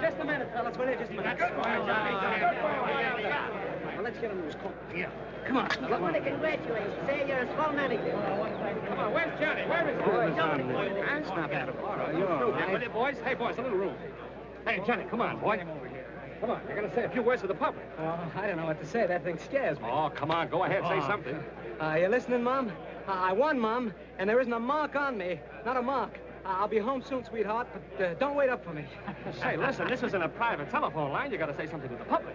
Just a minute, fellas. Wait here just a minute. Good boy, Johnny. Good boy. Well, let's get him to his coat. Yeah. Come on. I want to congratulate you. Say you're a swell manager. Come on, where's Johnny? Where is he? That's not bad. You're all right. Will you, boys? Hey, boys, a little room. Hey, Johnny, come on, boy. Come on, you're going to say a few words to the public. I don't know what to say. That thing scares me. Oh, come on, go ahead, say something. You listening, Mom? I won, Mom, and there isn't a mark on me. Not a mark. I'll be home soon, sweetheart, but don't wait up for me. Say, listen, this isn't a private telephone line. You got to say something to the public.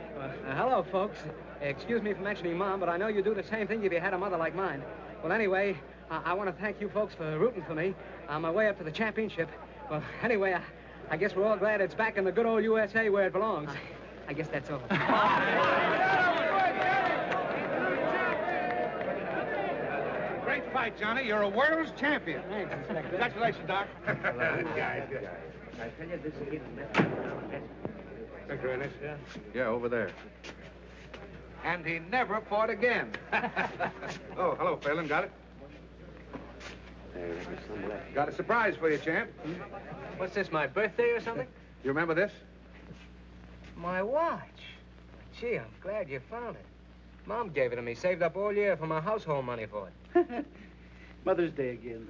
Hello, folks. Excuse me for mentioning Mom, but I know you do the same thing if you had a mother like mine. Well, anyway, I want to thank you folks for rooting for me on my way up to the championship. Well, anyway, I guess we're all glad it's back in the good old USA where it belongs. I guess that's all. Great fight, Johnny. You're a world's champion. Thanks, Inspector. Congratulations, Doc. Good guys. I tell you, this is getting Inspector Ennis? Yeah, over there. And he never fought again. Oh, hello, Phelan. Got it? Got a surprise for you, champ. What's this, my birthday or something? You remember this? My watch. Gee, I'm glad you found it. Mom gave it to me, saved up all year for my household money for it. Mother's Day again.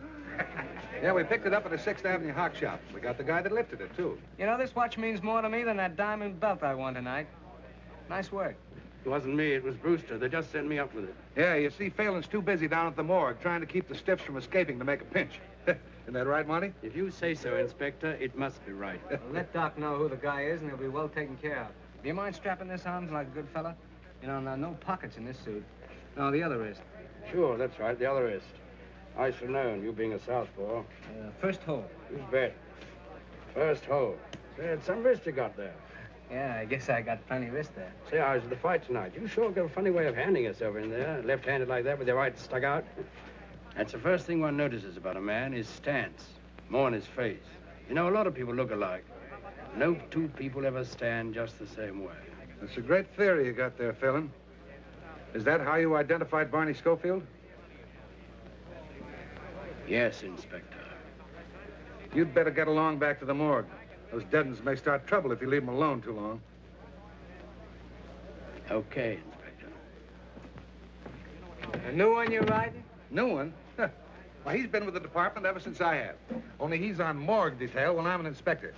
Yeah, we picked it up at the 6th Avenue Hock Shop. We got the guy that lifted it, too. You know, this watch means more to me than that diamond belt I won tonight. Nice work. It wasn't me, it was Brewster. They just sent me up with it. Yeah, you see, Phelan's too busy down at the morgue trying to keep the stiffs from escaping to make a pinch. Isn't that right, Monty? If you say so, Inspector, it must be right. Well, let Doc know who the guy is, and he'll be well taken care of. Do you mind strapping this on like a good fella? You know, no pockets in this suit. No, the other wrist. Sure, that's right, the other wrist. I should have known, you being a southpaw. First hole. You bet. First hole. Say, it's some wrist you got there. Yeah, I guess I got plenty of wrist there. Say, I was at the fight tonight. You sure got a funny way of handing yourself in there, left-handed like that with your right stuck out. That's the first thing one notices about a man, his stance, more in his face. You know, a lot of people look alike. No two people ever stand just the same way. That's a great theory you got there, Phelan. Is that how you identified Barney Schofield? Yes, Inspector. You'd better get along back to the morgue. Those dead uns may start trouble if you leave them alone too long. Okay, Inspector. A new one you're riding? New one? Well, he's been with the department ever since I have. Only he's on morgue detail when I'm an inspector.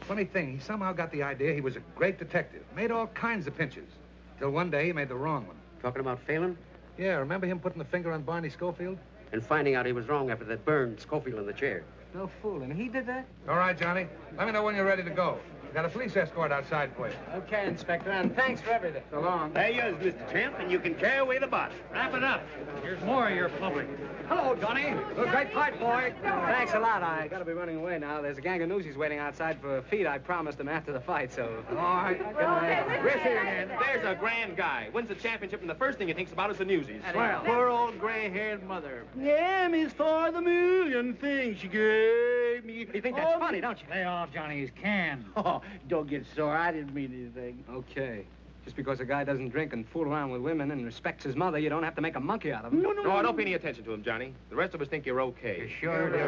Funny thing, he somehow got the idea he was a great detective. Made all kinds of pinches. Till one day he made the wrong one. Talking about Phelan? Yeah, remember him putting the finger on Barney Schofield? And finding out he was wrong after that burned Schofield in the chair. No fooling. He did that? All right, Johnny. Let me know when you're ready to go. Got a police escort outside for you. Okay, Inspector, and thanks for everything. So long. There you is, Mr. Champ, and you can carry away the body. Wrap it up. Here's more of your public. Hello, Johnny. Great fight, boy. Thanks a lot. I gotta be running away now. There's a gang of newsies waiting outside for a feed I promised them after the fight, so... All right. Good night. We're here again. There's a grand guy. Wins the championship, and the first thing he thinks about is the newsies. Well, Poor old gray-haired mother. M is for the million things she gave me. You think that's funny, don't you? Lay off Johnny's can. Oh, don't get sore. I didn't mean anything. Okay. Just because a guy doesn't drink and fool around with women and respects his mother, you don't have to make a monkey out of him. No. Don't pay any attention to him, Johnny. The rest of us think you're okay. You sure do.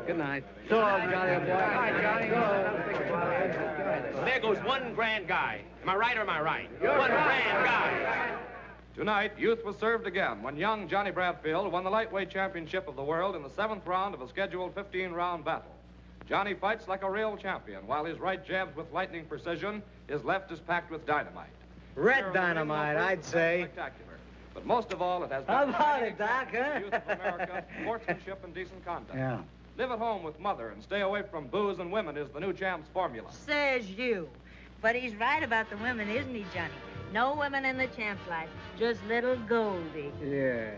Good night. So long, Johnny, boy. Hi, Johnny. There goes one grand guy. Am I right or am I right? One grand guy. Tonight, youth was served again when young Johnny Bradfield won the lightweight championship of the world in the 7th round of a scheduled 15-round battle. Johnny fights like a real champion, while his right jabs with lightning precision, his left is packed with dynamite. Red dynamite, I'd say. Spectacular. But most of all, it has How been about it, Doc, huh? youth of America, sportsmanship and decent conduct. Yeah. Live at home with mother and stay away from booze and women is the new champ's formula. Says you. But he's right about the women, isn't he, Johnny? No women in the champ's life, just little Goldie. Yeah.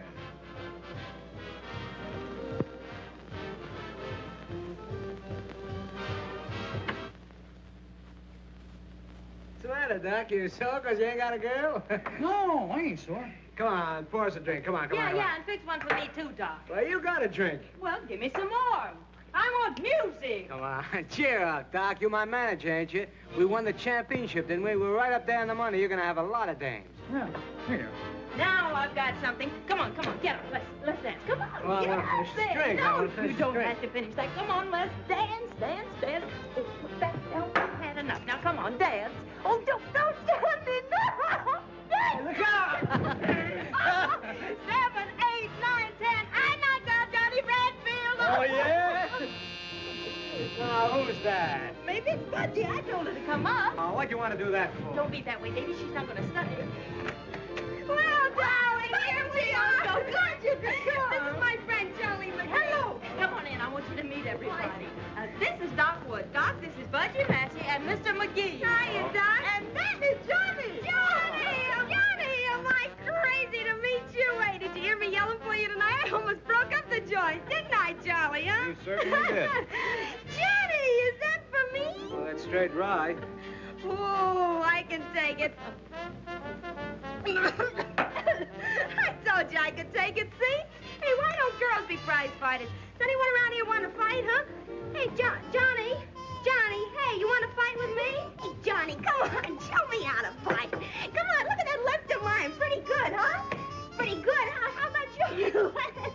What's the matter, Doc? You sore because you ain't got a girl? No, I ain't sore. Come on, pour us a drink. Come on, come on. Come on. and fix one for me, too, Doc. Well, you got a drink. Well, give me some more. I want music. Come on, cheer up, Doc. You're my manager, ain't you? We won the championship, didn't we? We were right up there in the money. You're going to have a lot of dames. Yeah, here. Now I've got something. Come on, get up. Let's dance. Come on. Well, I get want up to finish the there. string. I No, want to finish you the don't string. have to finish that. Come on, let's dance. Put that down. I've had enough. Now, come on, dance. Oh, don't stand me. No. Dance. Look out! 7, 8, 9, 10. I knocked out Johnny Bradfield. Oh, yeah? Now, who's that? Maybe it's Budgie. I told her to come up. Oh, what'd you want to do that for? Don't be that way, baby. She's not going to study. Well, darling, here we are. So glad you could come. This is my friend, Johnny McGee. Hello. Come on in. I want you to meet everybody. This is Doc Wood. Doc, this is Budgie Matchie and Mr. McGee. Hiya, Doc. And that is Johnny. Johnny, am I crazy to meet you? Hey, did you hear me yelling for you tonight? I almost broke up the joint, didn't I, Charlie, huh? You certainly did. Johnny, is that for me? Well, that's straight rye. Oh, I can take it. I told you I could take it, see? Hey, why don't girls be prize fighters? Does anyone around here want to fight, huh? Hey, Johnny, hey, you want to fight with me? Hey, Johnny, come on, show me how to fight. Come on, look at that left of mine. Pretty good, huh? Pretty good. How about you?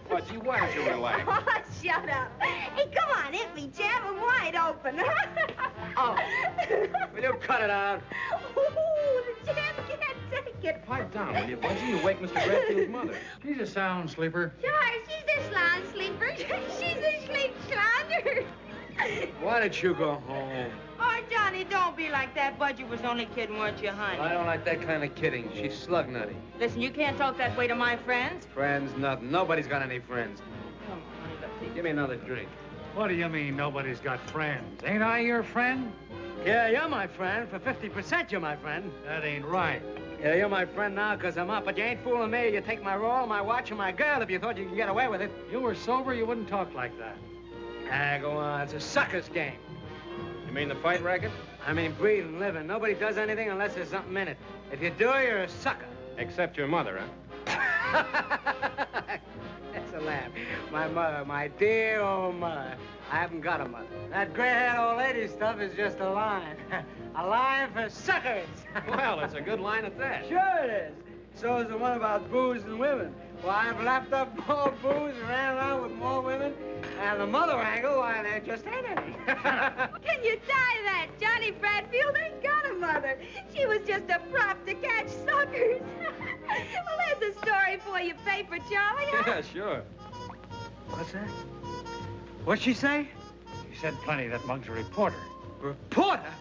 Budgie, why don't you relax? Oh, shut up. Hey, come on, hit me, jab him wide open. Oh, will you cut it out? Oh, the jab can't take it. Pipe down, will you, Budgie? You wake Mr. Bradfield's mother. She's a sound sleeper. Sure, she's a lounge sleeper. She's a sleep slounder. Why don't you go home? Oh, Johnny, don't be like that. Budgie was only kidding, weren't you, honey? I don't like that kind of kidding. She's slug nutty. Listen, you can't talk that way to my friends. Friends, nothing. Nobody's got any friends. Come on, honey, let's see. Give me another drink. What do you mean nobody's got friends? Ain't I your friend? Yeah, you're my friend. For 50%, you're my friend. That ain't right. Yeah, you're my friend now because I'm up, but you ain't fooling me. You take my roll, my watch, and my girl if you thought you could get away with it. You were sober, you wouldn't talk like that. Ah, go on. It's a sucker's game. You mean the fight racket? I mean, breathing, living. Nobody does anything unless there's something in it. If you do, you're a sucker. Except your mother, huh? That's a laugh. My mother, my dear old mother. I haven't got a mother. That gray-haired old lady stuff is just a line. A line for suckers. Well, it's a good line at that. Sure it is. So is the one about booze and women. Well, I've lapped up more booze and ran around with more women. And the mother angle, why, there just ain't any. Can you tie that? Johnny Bradfield ain't got a mother. She was just a prop to catch suckers. Well, there's a story for your paper, Charlie. Huh? Yeah, sure. What's that? What'd she say? She said plenty. That mug's a reporter. Reporter?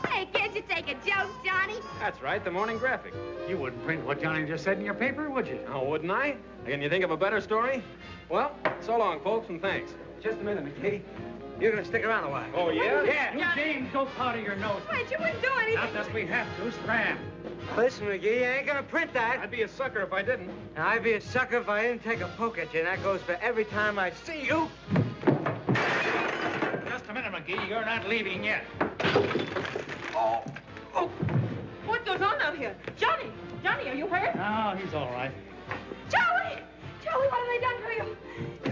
Hey, can't you take a joke, Johnny? That's right, the Morning Graphic. You wouldn't print what Johnny just said in your paper, would you? Oh, wouldn't I? Can you think of a better story? Well, so long, folks, and thanks. Just a minute, McKee. You're gonna stick around a while. Oh, yeah? Yeah. You James, go powder your nose. Wait, you wouldn't do anything. Not unless we have to. Scram. Listen, McGee, you ain't gonna print that. I'd be a sucker if I didn't. Now, I'd be a sucker if I didn't take a poke at you, and that goes for every time I see you. Just a minute, McGee. You're not leaving yet. What goes on out here? Johnny, are you hurt? No, he's all right. Charlie, what have they done to you?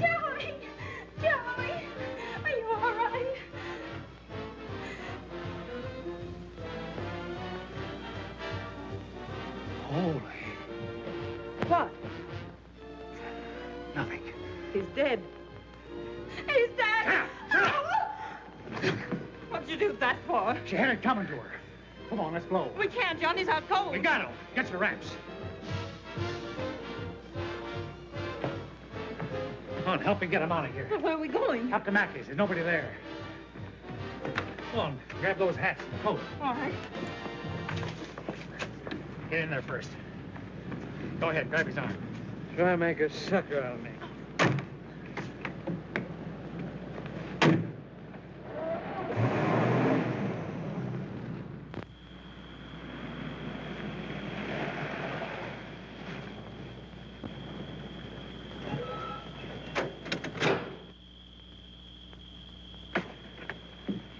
Charlie, are you all right? Holy. What? Nothing. He's dead. He's dead. What'd you do that for? She had it coming to her. Come on, let's blow. We can't. Johnny's out cold. We got him. Get your wraps. Come on, help me get him out of here. Well, where are we going? Up to Mackey's. There's nobody there. Come on, grab those hats and coat. All right. Get in there first. Go ahead, grab his arm. Try to make a sucker out of me.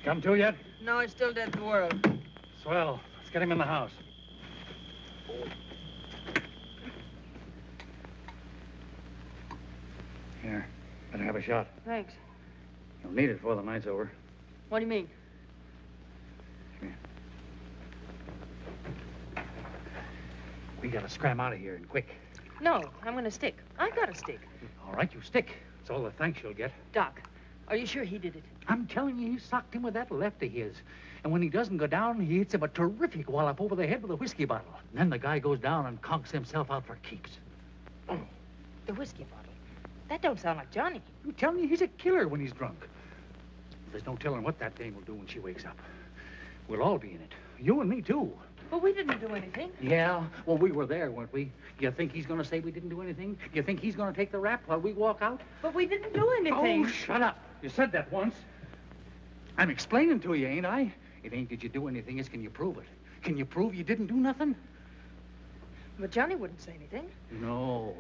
Come to yet? No, he's still dead to the world. Swell. Let's get him in the house. Here, better have a shot. Thanks. You'll need it before the night's over. What do you mean? Come here. We gotta scram out of here and quick. No, I'm going to stick. I got to stick. All right, you stick. It's all the thanks you'll get. Doc, are you sure he did it? I'm telling you, he socked him with that left of his. And when he doesn't go down, he hits him a terrific wallop over the head with a whiskey bottle. And then the guy goes down and conks himself out for keeps. Oh, the whiskey bottle. That don't sound like Johnny. I'm telling you, he's a killer when he's drunk. There's no telling what that dame will do when she wakes up. We'll all be in it. You and me, too. But we didn't do anything. Yeah? Well, we were there, weren't we? You think he's going to say we didn't do anything? You think he's going to take the rap while we walk out? But we didn't do anything. Oh, shut up. You said that once. I'm explaining to you, ain't I? It ain't did you do anything, it's can you prove it? Can you prove you didn't do nothing? But Johnny wouldn't say anything. No.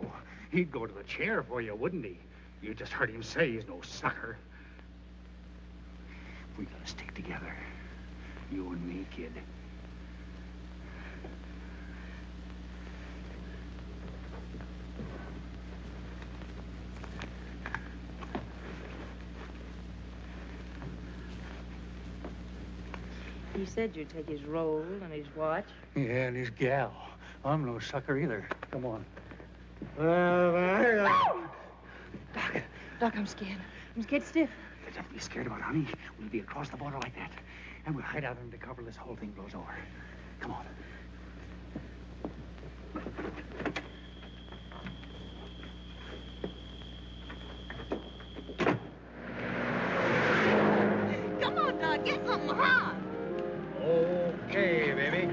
He'd go to the chair for you, wouldn't he? You just heard him say he's no sucker. We gotta stick together. You and me, kid. He said you'd take his roll and his watch. Yeah, and his gal. I'm no sucker either. Come on. Doc, I'm scared. I'm scared stiff. Don't be scared about it, honey. We'll be across the border like that. And we'll hide out under cover till this whole thing blows over. Come on. Come on, Doc. Get something hot. Okay, baby.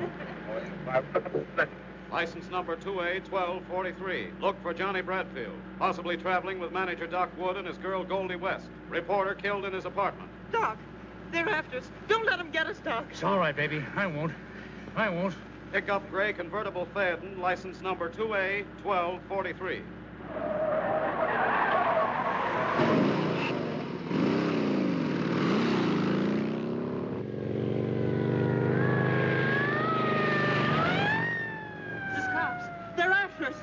License number 2A1243. Look for Johnny Bradfield, possibly traveling with manager Doc Wood and his girl Goldie West. Reporter killed in his apartment. Doc, they're after us. Don't let them get us, Doc. It's all right, baby. I won't. I won't. Pickup gray convertible Phaeton, license number 2A1243. This cops. They're after us.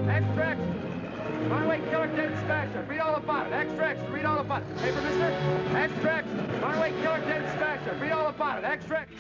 Extracts. Runaway killer dead smasher. Read all about it. Extracts. Read all about it. Paper, mister? Extracts. Runaway killer dead smasher. Read all about it. Extracts.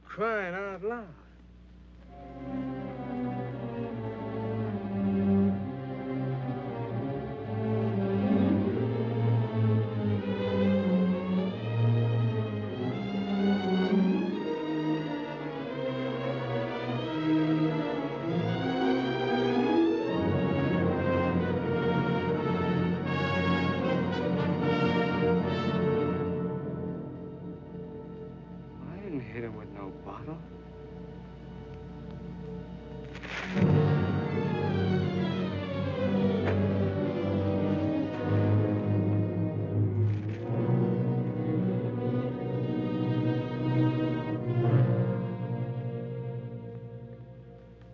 Crying out loud. I didn't hit him with no bottle.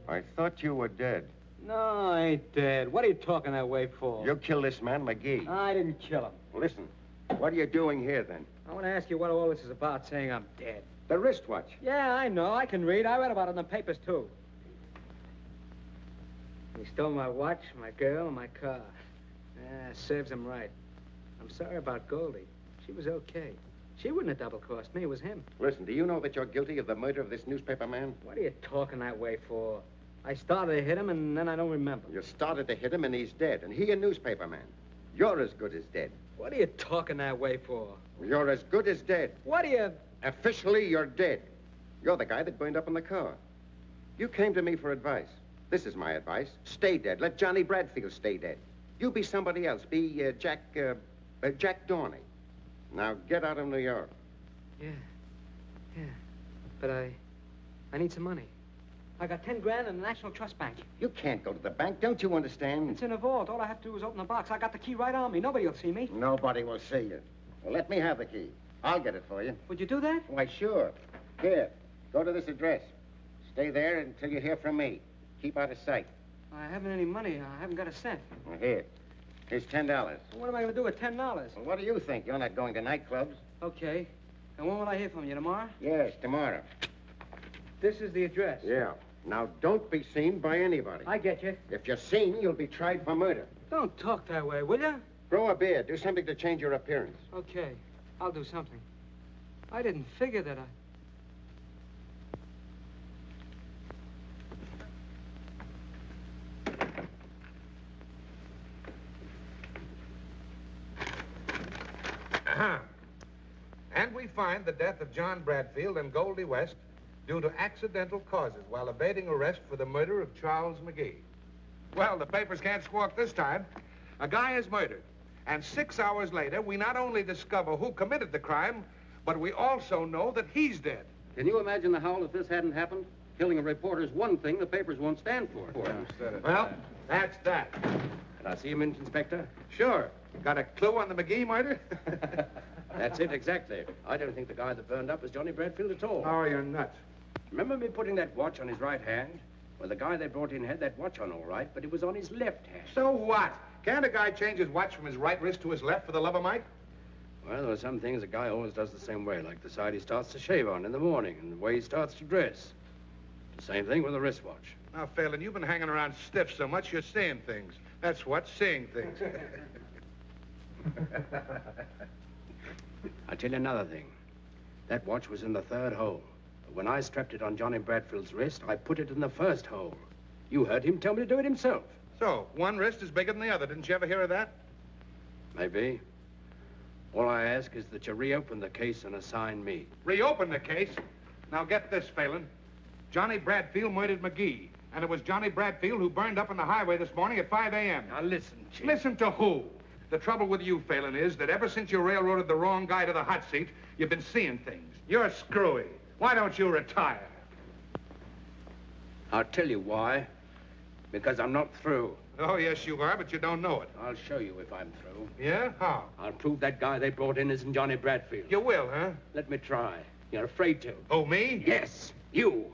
I thought you were dead. No, I ain't dead. What are you talking that way for? You killed this man, McGee. I didn't kill him. Listen, what are you doing here, then? I want to ask you what all this is about, saying I'm dead. The wristwatch. Yeah, I know. I can read. I read about it in the papers, too. He stole my watch, my girl, and my car. Yeah, serves him right. I'm sorry about Goldie. She was okay. She wouldn't have double-crossed me. It was him. Listen, do you know that you're guilty of the murder of this newspaper man? What are you talking that way for? I started to hit him, and then I don't remember. You started to hit him, and he's dead. And he a newspaper man. You're as good as dead. What are you talking that way for? You're as good as dead. What are you... Officially, you're dead. You're the guy that burned up in the car. You came to me for advice. This is my advice. Stay dead. Let Johnny Bradfield stay dead. You be somebody else. Be Jack Dorney. Now get out of New York. Yeah. But I need some money. I got 10 grand in the National Trust Bank. You can't go to the bank. Don't you understand? It's in a vault. All I have to do is open the box. I got the key right on me. Nobody will see me. Nobody will see you. Well, let me have the key. I'll get it for you. Would you do that? Why, sure. Here, go to this address. Stay there until you hear from me. Keep out of sight. I haven't any money. I haven't got a cent. Well, here. Here's $10. Well, what am I going to do with $10? Well, what do you think? You're not going to nightclubs. Okay. And when will I hear from you? Tomorrow? Yes, tomorrow. This is the address. Yeah. Now, don't be seen by anybody. I get you. If you're seen, you'll be tried for murder. Don't talk that way, will you? Grow a beard. Do something to change your appearance. Okay. I'll do something. I didn't figure that And we find the death of John Bradfield and Goldie West due to accidental causes while evading arrest for the murder of Charles McGee. Well, the papers can't squawk this time. A guy is murdered. And 6 hours later, we not only discover who committed the crime, but we also know that he's dead. Can you imagine the howl if this hadn't happened? Killing a reporter's one thing the papers won't stand for. Well, that's that. Can I see him, Inspector? Sure. Got a clue on the McGee murder? That's it, exactly. I don't think the guy that burned up was Johnny Bradfield at all. Oh, you're nuts. Remember me putting that watch on his right hand? Well, the guy they brought in had that watch on all right, but it was on his left hand. So what? Can't a guy change his watch from his right wrist to his left for the love of Mike? Well, there are some things a guy always does the same way, like the side he starts to shave on in the morning and the way he starts to dress. The same thing with a wristwatch. Now, Phelan, you've been hanging around stiff so much you're seeing things. That's what, seeing things. I'll tell you another thing. That watch was in the third hole. But when I strapped it on Johnny Bradfield's wrist, I put it in the first hole. You heard him tell me to do it himself. So, one wrist is bigger than the other. Didn't you ever hear of that? Maybe. All I ask is that you reopen the case and assign me. Reopen the case? Now, get this, Phelan. Johnny Bradfield murdered McGee. And it was Johnny Bradfield who burned up on the highway this morning at 5 a.m. Now, listen, Chief. Listen to who? The trouble with you, Phelan, is that ever since you railroaded the wrong guy to the hot seat, you've been seeing things. You're screwy. Why don't you retire? I'll tell you why. Because I'm not through. Oh, yes, you are, but you don't know it. I'll show you if I'm through. Yeah? How? I'll prove that guy they brought in isn't Johnny Bradfield. You will, huh? Let me try. You're afraid to. Oh, me? Yes, you.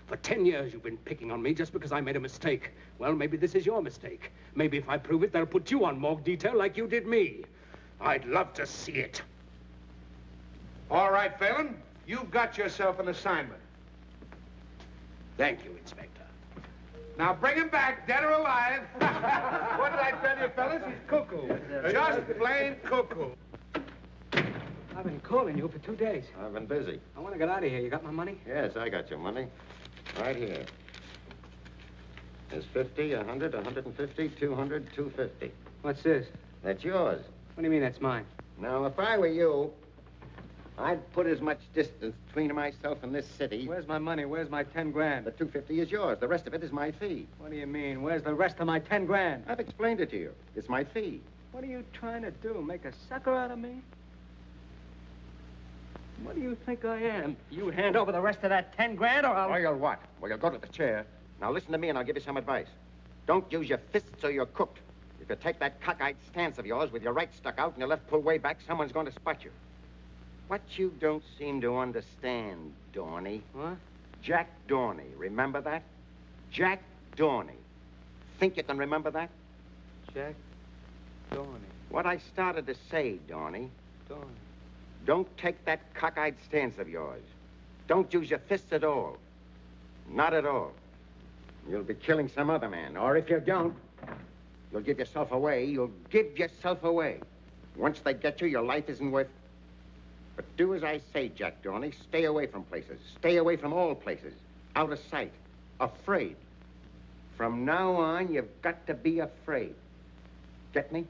For 10 years you've been picking on me just because I made a mistake. Well, maybe this is your mistake. Maybe if I prove it, they'll put you on morgue detail like you did me. I'd love to see it. All right, Phelan. You've got yourself an assignment. Thank you, Inspector. Now bring him back, dead or alive. What did I tell you, fellas? He's cuckoo. Just plain cuckoo. I've been calling you for 2 days. I've been busy. I want to get out of here. You got my money? Yes, I got your money. Right here. There's 50, 100, 150, 200, 250. What's this? That's yours. What do you mean that's mine? Now, if I were you, I'd put as much distance between myself and this city. Where's my money? Where's my 10 grand? The 250 is yours. The rest of it is my fee. What do you mean? Where's the rest of my 10 grand? I've explained it to you. It's my fee. What are you trying to do? Make a sucker out of me? What do you think I am? You hand over the rest of that 10 grand or I'll... Or you'll what? Well, you'll go to the chair. Now, listen to me and I'll give you some advice. Don't use your fists or you're cooked. If you take that cockeyed stance of yours with your right stuck out and your left pulled way back, someone's going to spot you. What you don't seem to understand, Dorney. What? Jack Dorney. Remember that? Jack Dorney. Think you can remember that? Jack Dorney. What I started to say, Dorney. Dorney. Don't take that cockeyed stance of yours. Don't use your fists at all. Not at all. You'll be killing some other man. Or if you don't, you'll give yourself away. You'll give yourself away. Once they get you, your life isn't worth... But do as I say, Jack Dorney. Stay away from places. Stay away from all places. Out of sight. Afraid. From now on, you've got to be afraid. Get me?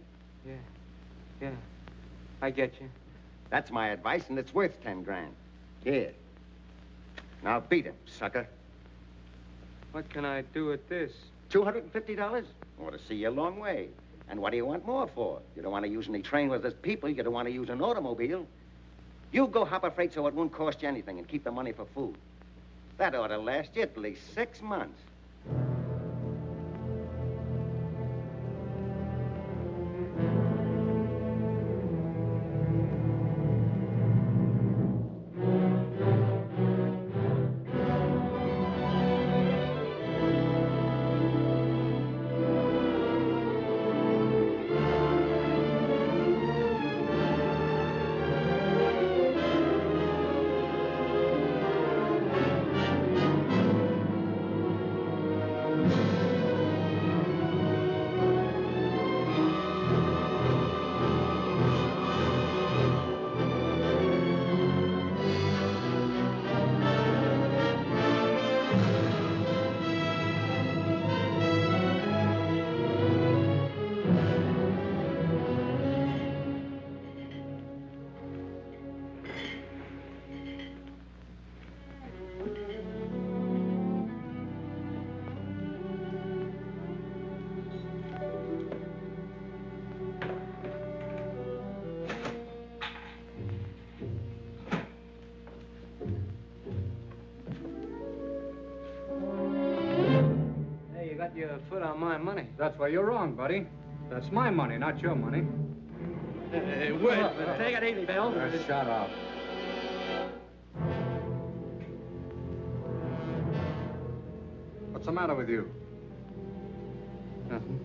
Yeah. I get you. That's my advice, and it's worth 10 grand. Here. Now beat him, sucker. What can I do with this? $250? Ought to see you a long way. And what do you want more for? You don't want to use any train where there's people. You don't want to use an automobile. You go hop a freight so it won't cost you anything and keep the money for food. That ought to last you at least 6 months. Got your foot on my money. That's where you're wrong, buddy. That's my money, not your money. Hey, wait. Take it easy, Bill. Shut up. What's the matter with you? Nothing.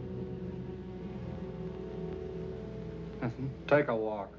Nothing. Take a walk.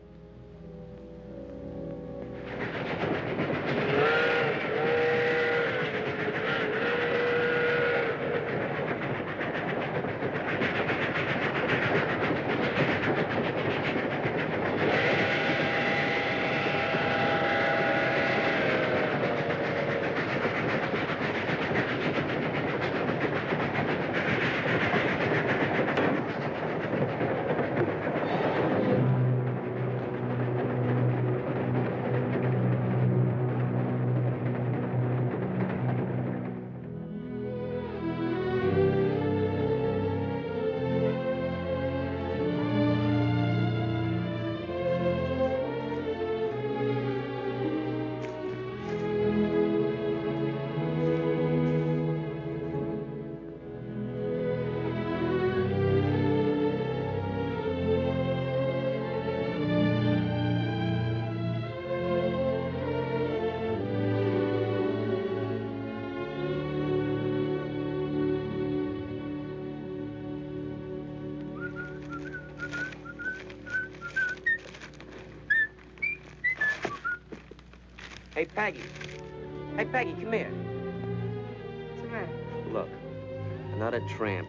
Hey, Peggy. Hey, Peggy, come here. What's the matter? Look, another tramp.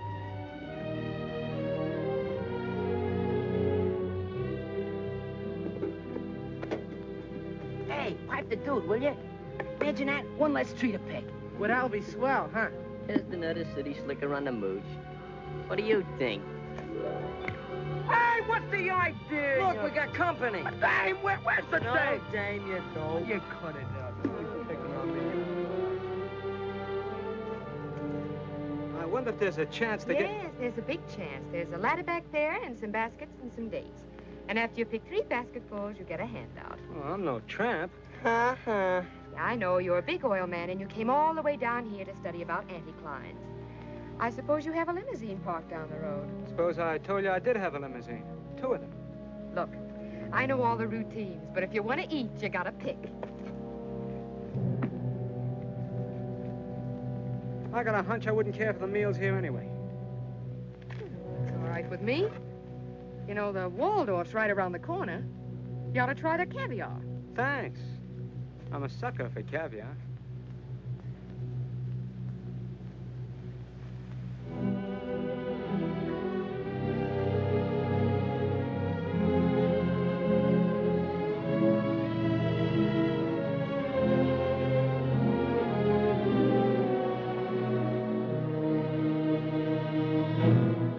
Hey, pipe the dude, will you? Imagine that. One less tree to pick. Well, that'll be swell, huh? Just another city slicker on the mooch. What do you think? Hey, what's the idea? Look, we got company. Dame, where's the No, dame? dame, you don't. You cut it out. You're picking on me. I wonder if there's a chance to get... Yes, there's a big chance. There's a ladder back there and some baskets and some dates. And after you pick 3 basketfuls, you get a handout. Oh, I'm no tramp. Yeah, I know. You're a big oil man, and you came all the way down here to study about anticlines. I suppose you have a limousine parked down the road. Suppose I told you I did have a limousine. 2 of them. Look, I know all the routines, but if you want to eat, you gotta pick. I got a hunch I wouldn't care for the meals here anyway. It's all right with me. You know, the Waldorf's right around the corner. You ought to try the caviar. Thanks. I'm a sucker for caviar.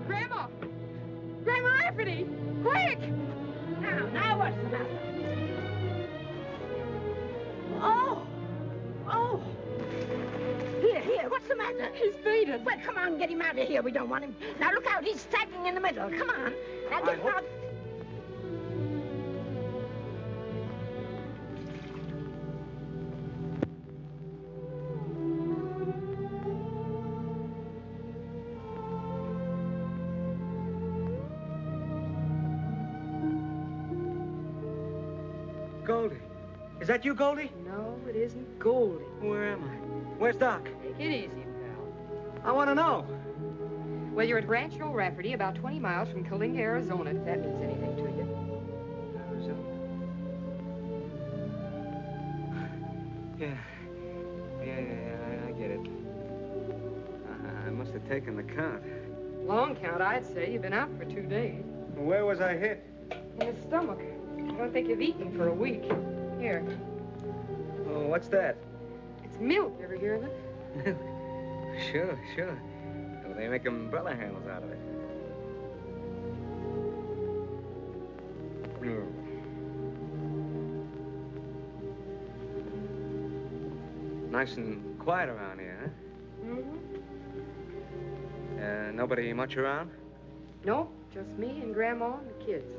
Grandma! Grandma Rafferty! Quick! Now what's the matter? Oh! Oh! Here, what's the matter? He's fainted. Well, come on, get him out of here. We don't want him. Now, look out, he's sagging in the middle. Come on. Now, get him out. Goldie. Is that you, Goldie? No, it isn't Goldie. Where am I? Where's Doc? Take it easy, pal. I want to know. Well, you're at Rancho Rafferty, about 20 miles from Kalinga, Arizona, if that means anything to you. Yeah, I get it. I must have taken the count. Long count, I'd say. You've been out for 2 days. Where was I hit? In the stomach. I don't think you've eaten for a week. Here. Oh, what's that? It's milk. Ever hear of it? Sure. Well, they make umbrella handles out of it. Nice and quiet around here, huh? Mm-hmm. Nobody much around? No, just me and Grandma and the kids.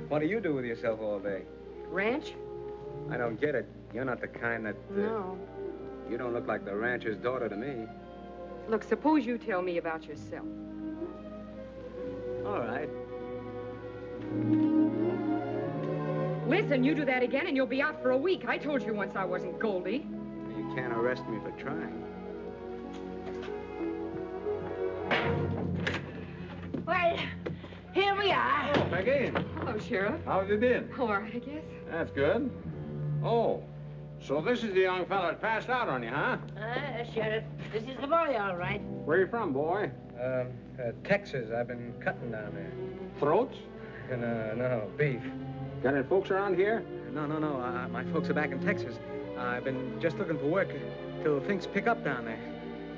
What do you do with yourself all day? Ranch? I don't get it. You're not the kind that... No. You don't look like the rancher's daughter to me. Look, suppose you tell me about yourself. All right. Listen, you do that again and you'll be out for a week. I told you once I wasn't Goldie. You can't arrest me for trying. Well, here we are. Oh, Peggy. Hello, Sheriff. How have you been? All right, I guess. That's good. Oh, so this is the young fella that passed out on you, huh? Sheriff, this is the boy, all right. Where you from, boy? Texas. I've been cutting down there. Throats? No, beef. Got any folks around here? No. My folks are back in Texas. I've been just looking for work till things pick up down there.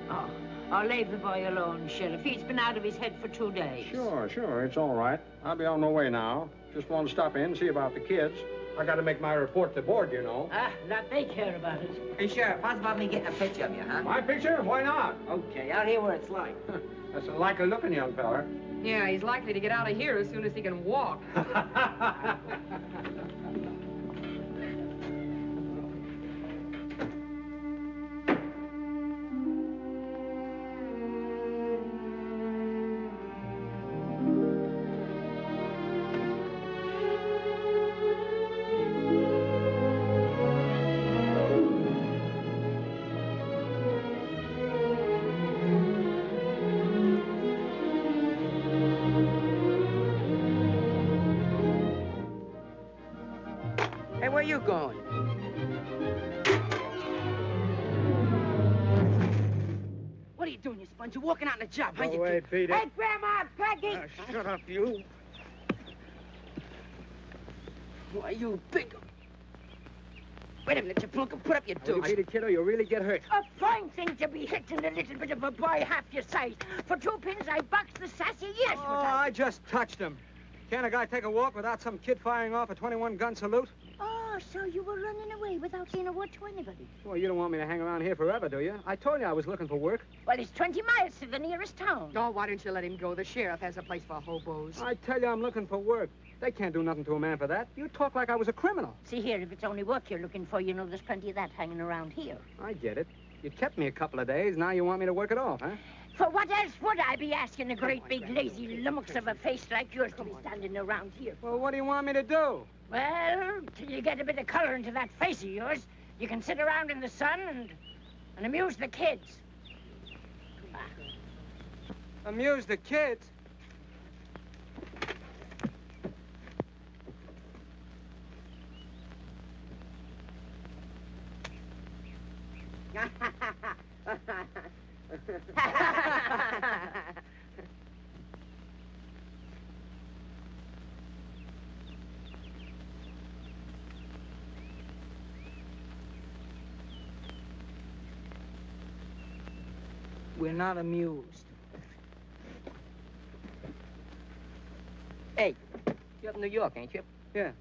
Oh, I'll leave the boy alone, Sheriff. He's been out of his head for 2 days. Sure. It's all right. I'll be on my way now. Just want to stop in and see about the kids. I got to make my report to board, you know. Not they care about it. Hey, Sheriff, how's about me getting a picture of you, huh? My picture? Why not? Okay, out here where it's light. That's a likely-looking young fella. Yeah, he's likely to get out of here as soon as he can walk. Hey, where you going? What are you doing, you sponge? You're walking out on the job, huh? Go away, beat it. Hey, Grandma, Peggy! Shut up, you. Why, you big... Wait a minute, you punk, put up your You dukes. beat it, kiddo, you'll really get hurt. A fine thing to be hitting a little bit of a boy half your size. For 2 pins, I boxed the sassy years. Oh, I just touched him. Can't a guy take a walk without some kid firing off a 21-gun salute? Oh, so you were running away without saying a word to anybody. Well, you don't want me to hang around here forever, do you? I told you I was looking for work. Well, it's 20 miles to the nearest town. Oh, why don't you let him go? The sheriff has a place for hobos. I tell you I'm looking for work. They can't do nothing to a man for that. You talk like I was a criminal. See here, if it's only work you're looking for, you know there's plenty of that hanging around here. I get it. You kept me a couple of days. Now you want me to work it off, huh? For what else would I be asking a great big lazy lummox of a face like yours to be standing around here? Well, what do you want me to do? Well, till you get a bit of color into that face of yours, you can sit around in the sun and amuse the kids. Amuse the kids? we're not amused. Hey, you're up in New York, ain't you? Yeah,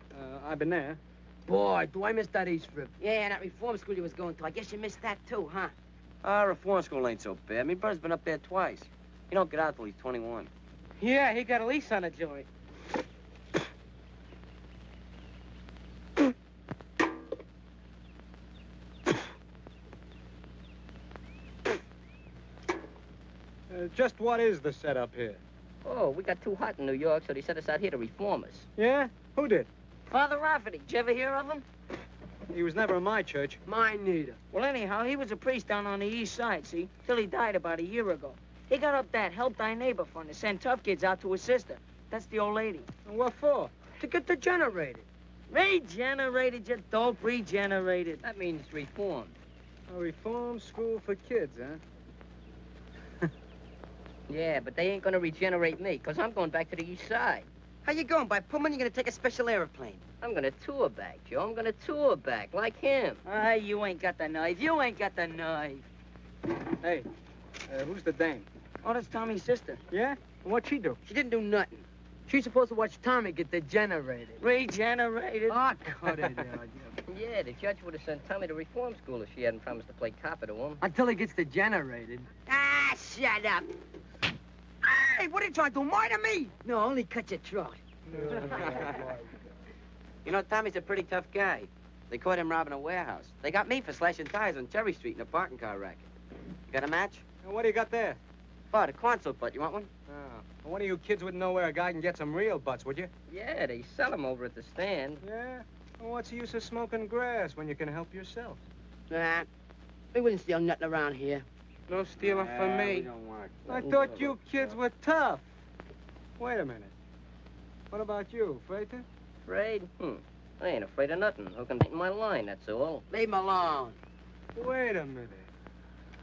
I've been there. Boy, do I miss that East Rib. Yeah, and that reform school you was going to. I guess you missed that too, huh? Reform school ain't so bad. Me brother's been up there twice. He don't get out till he's 21. Yeah, he got a lease on a joint. Just what is the setup here? Oh, we got too hot in New York, so they sent us out here to reform us. Yeah? Who did? Father Rafferty. Did you ever hear of him? He was never in my church. Mine neither. Well, anyhow, he was a priest down on the east side, see? Till he died about a year ago. He got up that Help Thy Neighbor fund to send tough kids out to his sister. That's the old lady. And what for? To get degenerated. Regenerated, you dope, regenerated. That means reformed. A reform school for kids, huh? Yeah, but they ain't gonna regenerate me, because I'm going back to the east side. How you going? By Pullman, you're gonna take a special airplane? I'm gonna tour back, Joe. I'm gonna tour back, like him. Ah, you ain't got the knife. You ain't got the knife. Hey, who's the dame? Oh, that's Tommy's sister. Yeah? What'd she do? She didn't do nothing. She's supposed to watch Tommy get degenerated. Regenerated? Ah, cut it out. Yeah, the judge would have sent Tommy to reform school if she hadn't promised to play copper to him. Until he gets degenerated. Ah, shut up. Hey, what are you trying to do, murder me? No, only cut your throat. You know, Tommy's a pretty tough guy. They caught him robbing a warehouse. They got me for slashing tires on Cherry Street in a parking car racket. You got a match? And what do you got there? Oh, the corn soup butt. You want one? Oh. Well, one of you kids wouldn't know where a guy can get some real butts, would you? Yeah, they sell them over at the stand. Yeah? Well, what's the use of smoking grass when you can help yourself? Nah, we wouldn't steal nothing around here. No stealing from me. We don't want I thought you kids were tough. Wait a minute. What about you, afraid to? Afraid? I ain't afraid of nothing. Who can beat my line, that's all. Leave him alone. Wait a minute.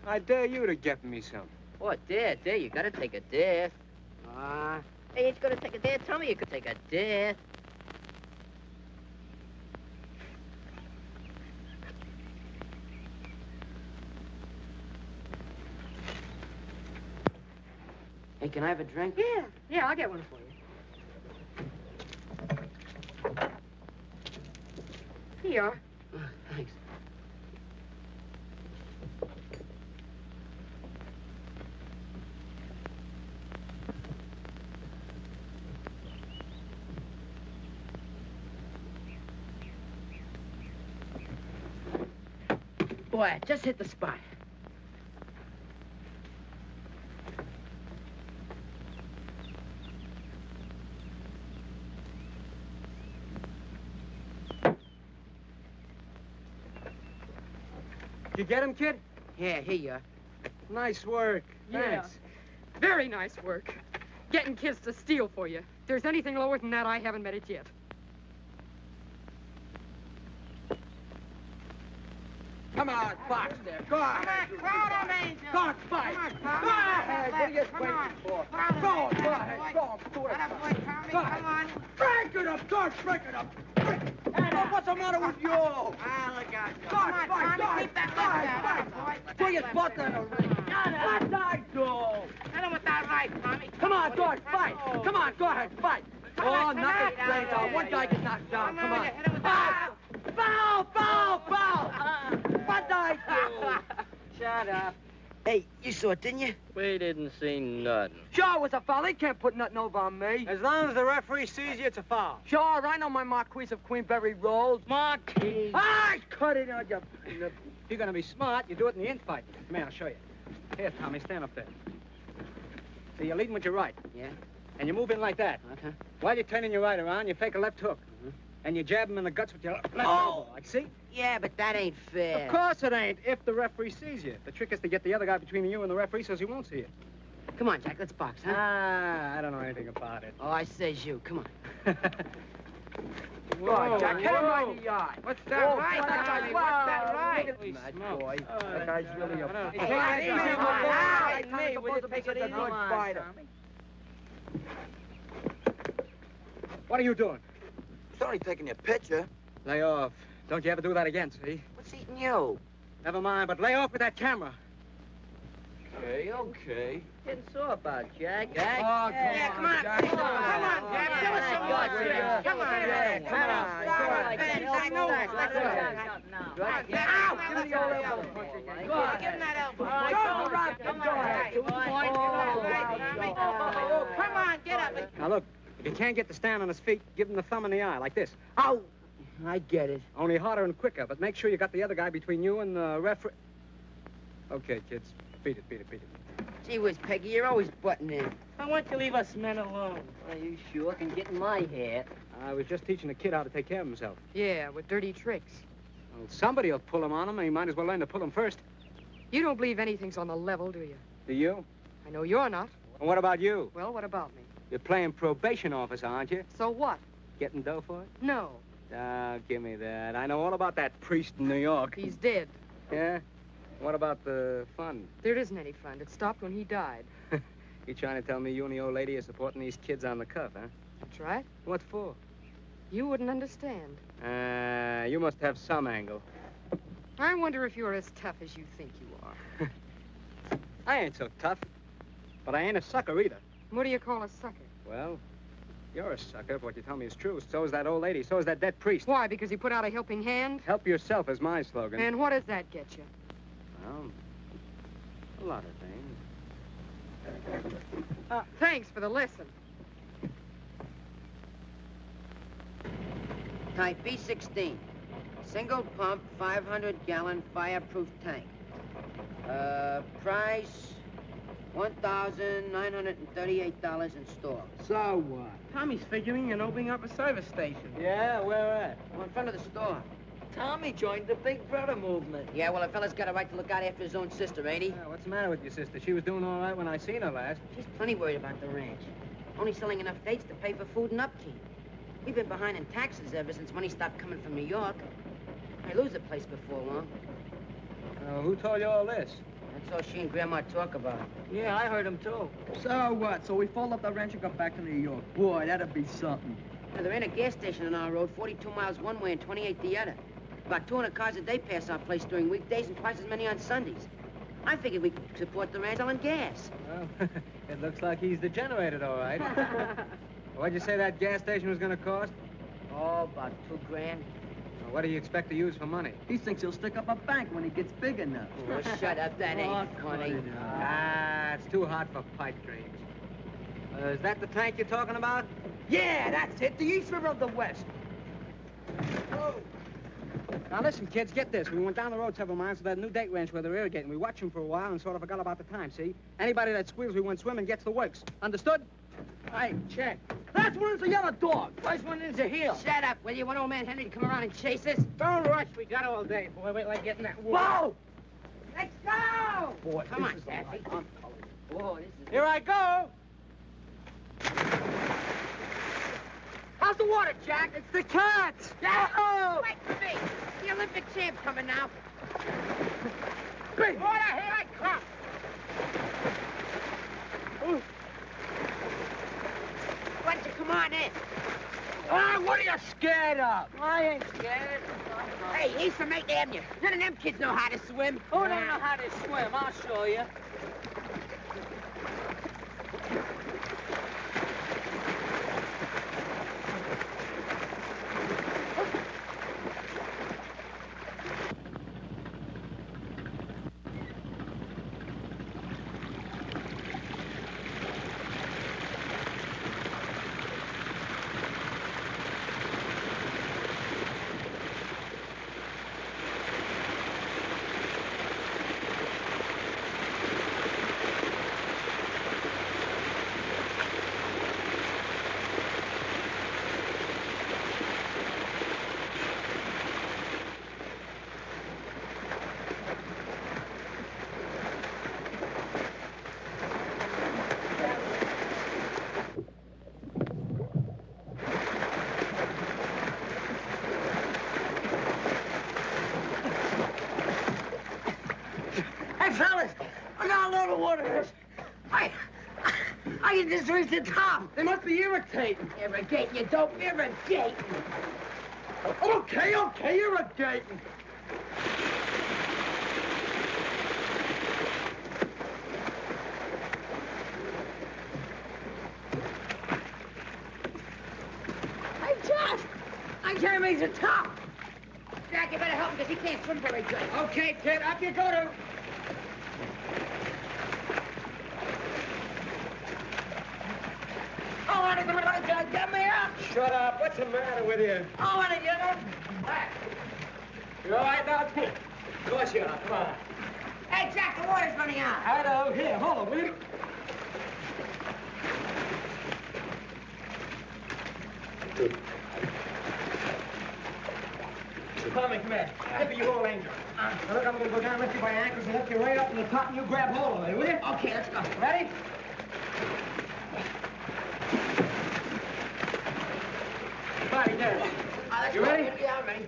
I dare you to get me some. What, dare? You gotta take a dare. Hey, ain't you gonna take a dare? Tell me you could take a dare. Hey, can I have a drink? Yeah, I'll get one for you. Here you are. Thanks. Boy, I just hit the spot. You get him, kid? Yeah, here you are. Nice work. Yeah. Thanks. Very nice work. Getting kids to steal for you. If there's anything lower than that, I haven't met it yet. Come on, Fox there. Go ahead. Go on, fight. Go ahead. What are you waiting for? Go ahead. Go on. Break it up, George. Break it up. What's the matter with you? Look out. Come on, Tommy. Keep that left. Bring his butt in the ring. What I do? Hit him with that right, Tommy. Come on, George. Fight. Come on, go ahead. Fight. Oh, knock his brains out. One guy gets knocked down. Come on. Foul! What I do? Shut up. Hey, you saw it, didn't you? We didn't see nothing. Sure it was a foul. He can't put nothing over on me. As long as the referee sees you, it's a foul. Sure, I know my Marquis of Queenberry rolls. Marquis. Cut it out, you... If you're going to be smart, you do it in the infight. Come here, I'll show you. Here, Tommy, stand up there. So you're leading with your right. Yeah? And you move in like that. Okay. While you're turning your right around, you fake a left hook. And you jab him in the guts with your left elbow. Like, see? Yeah, but that ain't fair. Of course it ain't, if the referee sees you. The trick is to get the other guy between you and the referee so he won't see you. Come on, Jack, let's box, huh? I don't know anything about it. Oh, I says you. Come on. Whoa, Go on, Jack. Hit him right in the eye. What's that right, that Tommy? guy's What's that right? Holy smokes. Boy. That guy's really a... Hey, take it easy, Like me. Will you take it easy? Good fighter. What are you doing? Sorry taking your picture. Lay off. Don't you ever do that again, see? What's eating you? Never mind, but lay off with that camera. Okay. Getting sore about, Jack. Jack? Oh, Yeah, come on. Come on, Jack. Show us some more tricks. Come on. Come on. I know. Ow! Give me your elbow. Give him that elbow. Go, Robson. Go ahead. 2 points. Come on, get up. Now, look, if he can't get to stand on his feet, give him the thumb in the eye, like this. Ow! I get it. Only harder and quicker, but make sure you got the other guy between you and the referee. Okay, kids. Beat it. Gee whiz, Peggy, you're always butting in. Why don't you leave us men alone? Are you sure can get in my hair? I was just teaching the kid how to take care of himself. Yeah, with dirty tricks. Well, somebody will pull him on him, and he might as well learn to pull him first. You don't believe anything's on the level, do you? Do you? I know you're not. And what about you? Well, what about me? You're playing probation officer, aren't you? So what? Getting dough for it? No. Give me that. I know all about that priest in New York. He's dead. Yeah? What about the fund? There isn't any fund. It stopped when he died. You trying to tell me you and the old lady are supporting these kids on the cuff, huh? That's right. What for? You wouldn't understand. You must have some angle. I wonder if you're as tough as you think you are. I ain't so tough. But I ain't a sucker either. What do you call a sucker? Well, you're a sucker if what you tell me is true. So is that old lady. So is that dead priest. Why, because he put out a helping hand? Help yourself is my slogan. And what does that get you? Well, a lot of things. Thanks for the lesson. Type B16. Single pump, 500-gallon fireproof tank. Price, $1,938 in store. So what? Tommy's figuring on opening up a service station. Yeah, where at? Well, in front of the store. Tommy joined the Big Brother movement. Yeah, well, a fella's got a right to look out after his own sister, ain't he? Yeah, what's the matter with your sister? She was doing all right when I seen her last. She's plenty worried about the ranch. Only selling enough dates to pay for food and upkeep. We've been behind in taxes ever since money stopped coming from New York. I lose the place before long. Who told you all this? That's all she and Grandma talk about. Yeah, I heard him too. So what? So we fold up the ranch and go back to New York. Boy, that'd be something. Now, there ain't a gas station on our road, 42 miles one way and 28 the other. About 200 cars a day pass our place during weekdays and twice as many on Sundays. I figured we could support the ranch selling gas. Well, it looks like he's degenerated, all right. What'd you say that gas station was going to cost? Oh, about $2 grand. Well, what do you expect to use for money? He thinks he'll stick up a bank when he gets big enough. Oh, shut up, that ain't funny. It's too hot for pipe dreams. Is that the tank you're talking about? Yeah, that's it. The East River of the West. Oh. Now, listen, kids, get this. We went down the road several miles to that new date ranch where they're irrigating. We watched them for a while and sort of forgot about the time, see? Anybody that squeals we went swimming gets the works. Understood? Hey, check. Last one is a yellow dog. First one is a heel. Shut up, will you? Want old man Henry to come around and chase us? Don't rush. We got all day, boy. Wait like getting that wool. Whoa! Let's go! Boy, come on, Daffy. Whoa, this is... Here I go. How's the water, Jack? It's the cats. Oh! Wait for me. The Olympic champ coming now. Big water, here I come. Ooh. Why don't you come on in? Ah, what are you scared of? I ain't scared. Hey, he's from 8th Avenue. None of them kids know how to swim. Who don't know how to swim? I'll show you. Fellas, I got a load of water. I can just reach the top. They must be irritating. Irrigating, you dope. Irrigating. Okay, irrigating. Jeremy's a top. Jack, you better help him because he can't swim very good. Okay, kid, up you go to... Oh, honey, get me up. Shut up. What's the matter with you? Oh, honey, you know. You all right now, kid? Of course you are. Come on. Hey, Jack, the water's running out. I know. Here, hold on, will you? Tommy, come here. Give me your old angel. Now, look, I'm going to go down, lift you by your ankles, and lift you right up to the top, and you grab hold of it, will you? Okay, let's go. Ready? Body down. You ready? Yeah, I'm ready.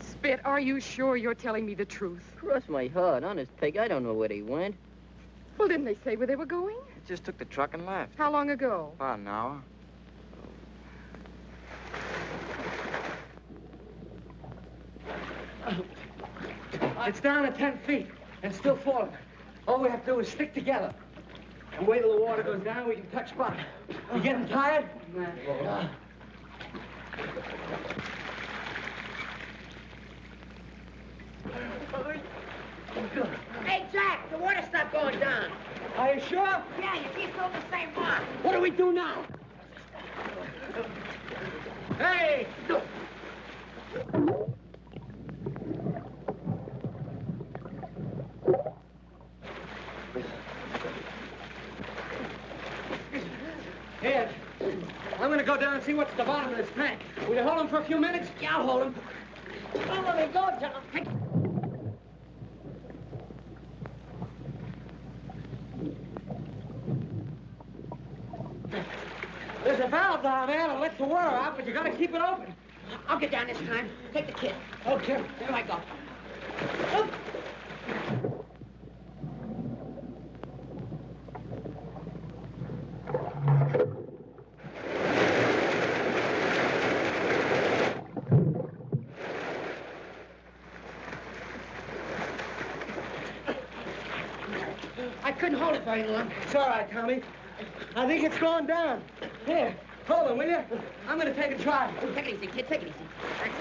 Spit, are you sure you're telling me the truth? Cross my heart, honest, Peg. I don't know where they went. Well, didn't they say where they were going? Just took the truck and left. How long ago? About an hour. It's down to 10 feet and still falling. All we have to do is stick together. And wait till the water goes down, we can touch bottom. You getting tired? Hey, Jack, the water stopped going down. Are you sure? Yeah, you keep going the same mark. What do we do now? Hey! Here, I'm gonna go down and see what's at the bottom of this tank. Will you hold him for a few minutes? Yeah, I'll hold him. Oh, let me go, John. There's a valve down there that lets the water out, but you gotta keep it open. I'll get down this time. Take the kid. Okay. There I go. I couldn't hold it very long. It's all right, Tommy. I think it's going down. Here, hold him, will you? I'm gonna take a try. Take it easy, kid. Take it easy. That's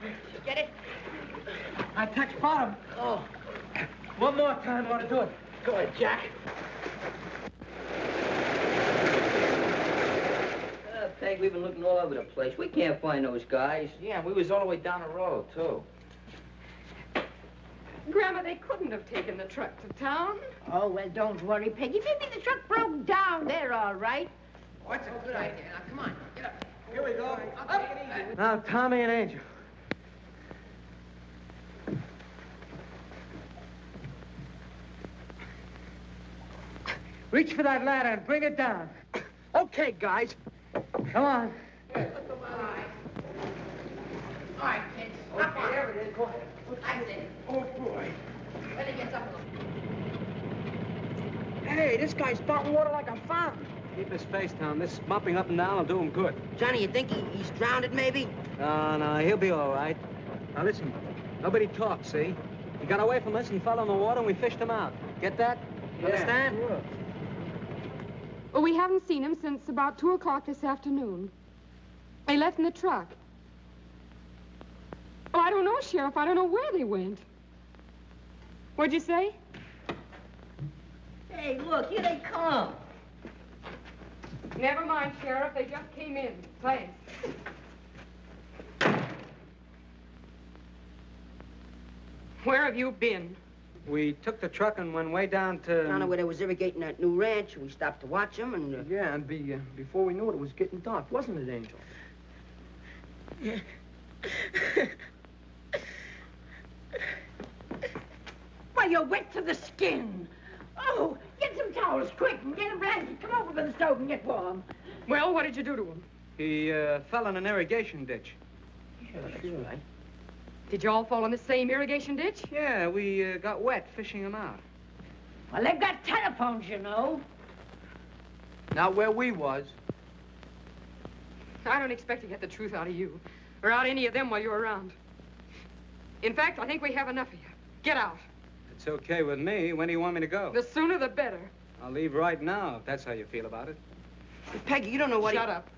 it. Get it? I touched bottom. Oh. One more time ought to do it. Go ahead, Jack. Peg, we've been looking all over the place. We can't find those guys. Yeah, we was all the way down the road, too. Grandma, they couldn't have taken the truck to town. Oh, well, don't worry, Peggy. Maybe the truck broke down. They're all right. What's a good idea? Now, come on. Get up. Here we go. I'll take it easy. Now, Tommy and Angel. Reach for that ladder and bring it down. Okay, guys. Come on. All right, kids. Up on. There it is. Go ahead. That's it. Oh, boy. When he gets up a little. Hey, this guy's spouting water like a fountain. Keep his face down. This mopping up and down will do him good. Johnny, you think he's drowned, maybe? No, he'll be all right. Now, listen. Nobody talks, see? He got away from us, he fell in the water, and we fished him out. Get that? Understand? Sure. Well, we haven't seen him since about 2 o'clock this afternoon. They left in the truck. Oh, I don't know, Sheriff. I don't know where they went. What'd you say? Hey, look, here they come. Never mind, Sheriff. They just came in. Thanks. Where have you been? We took the truck and went way down to... Down where they was irrigating that new ranch. We stopped to watch them, and... Yeah, and before we knew it, it was getting dark, wasn't it, Angel? Well, you're wet to the skin. Oh, get some towels quick and get a blanket. Come over to the stove and get warm. Well, what did you do to him? He fell in an irrigation ditch. Yeah, that's right. Did you all fall in the same irrigation ditch? Yeah, we got wet fishing him out. Well, they've got telephones, you know. Not where we was. I don't expect to get the truth out of you, or out of any of them while you're around. In fact, I think we have enough of you. Get out. It's okay with me. When do you want me to go? The sooner the better. I'll leave right now, if that's how you feel about it. Peggy, you don't know what Shut up.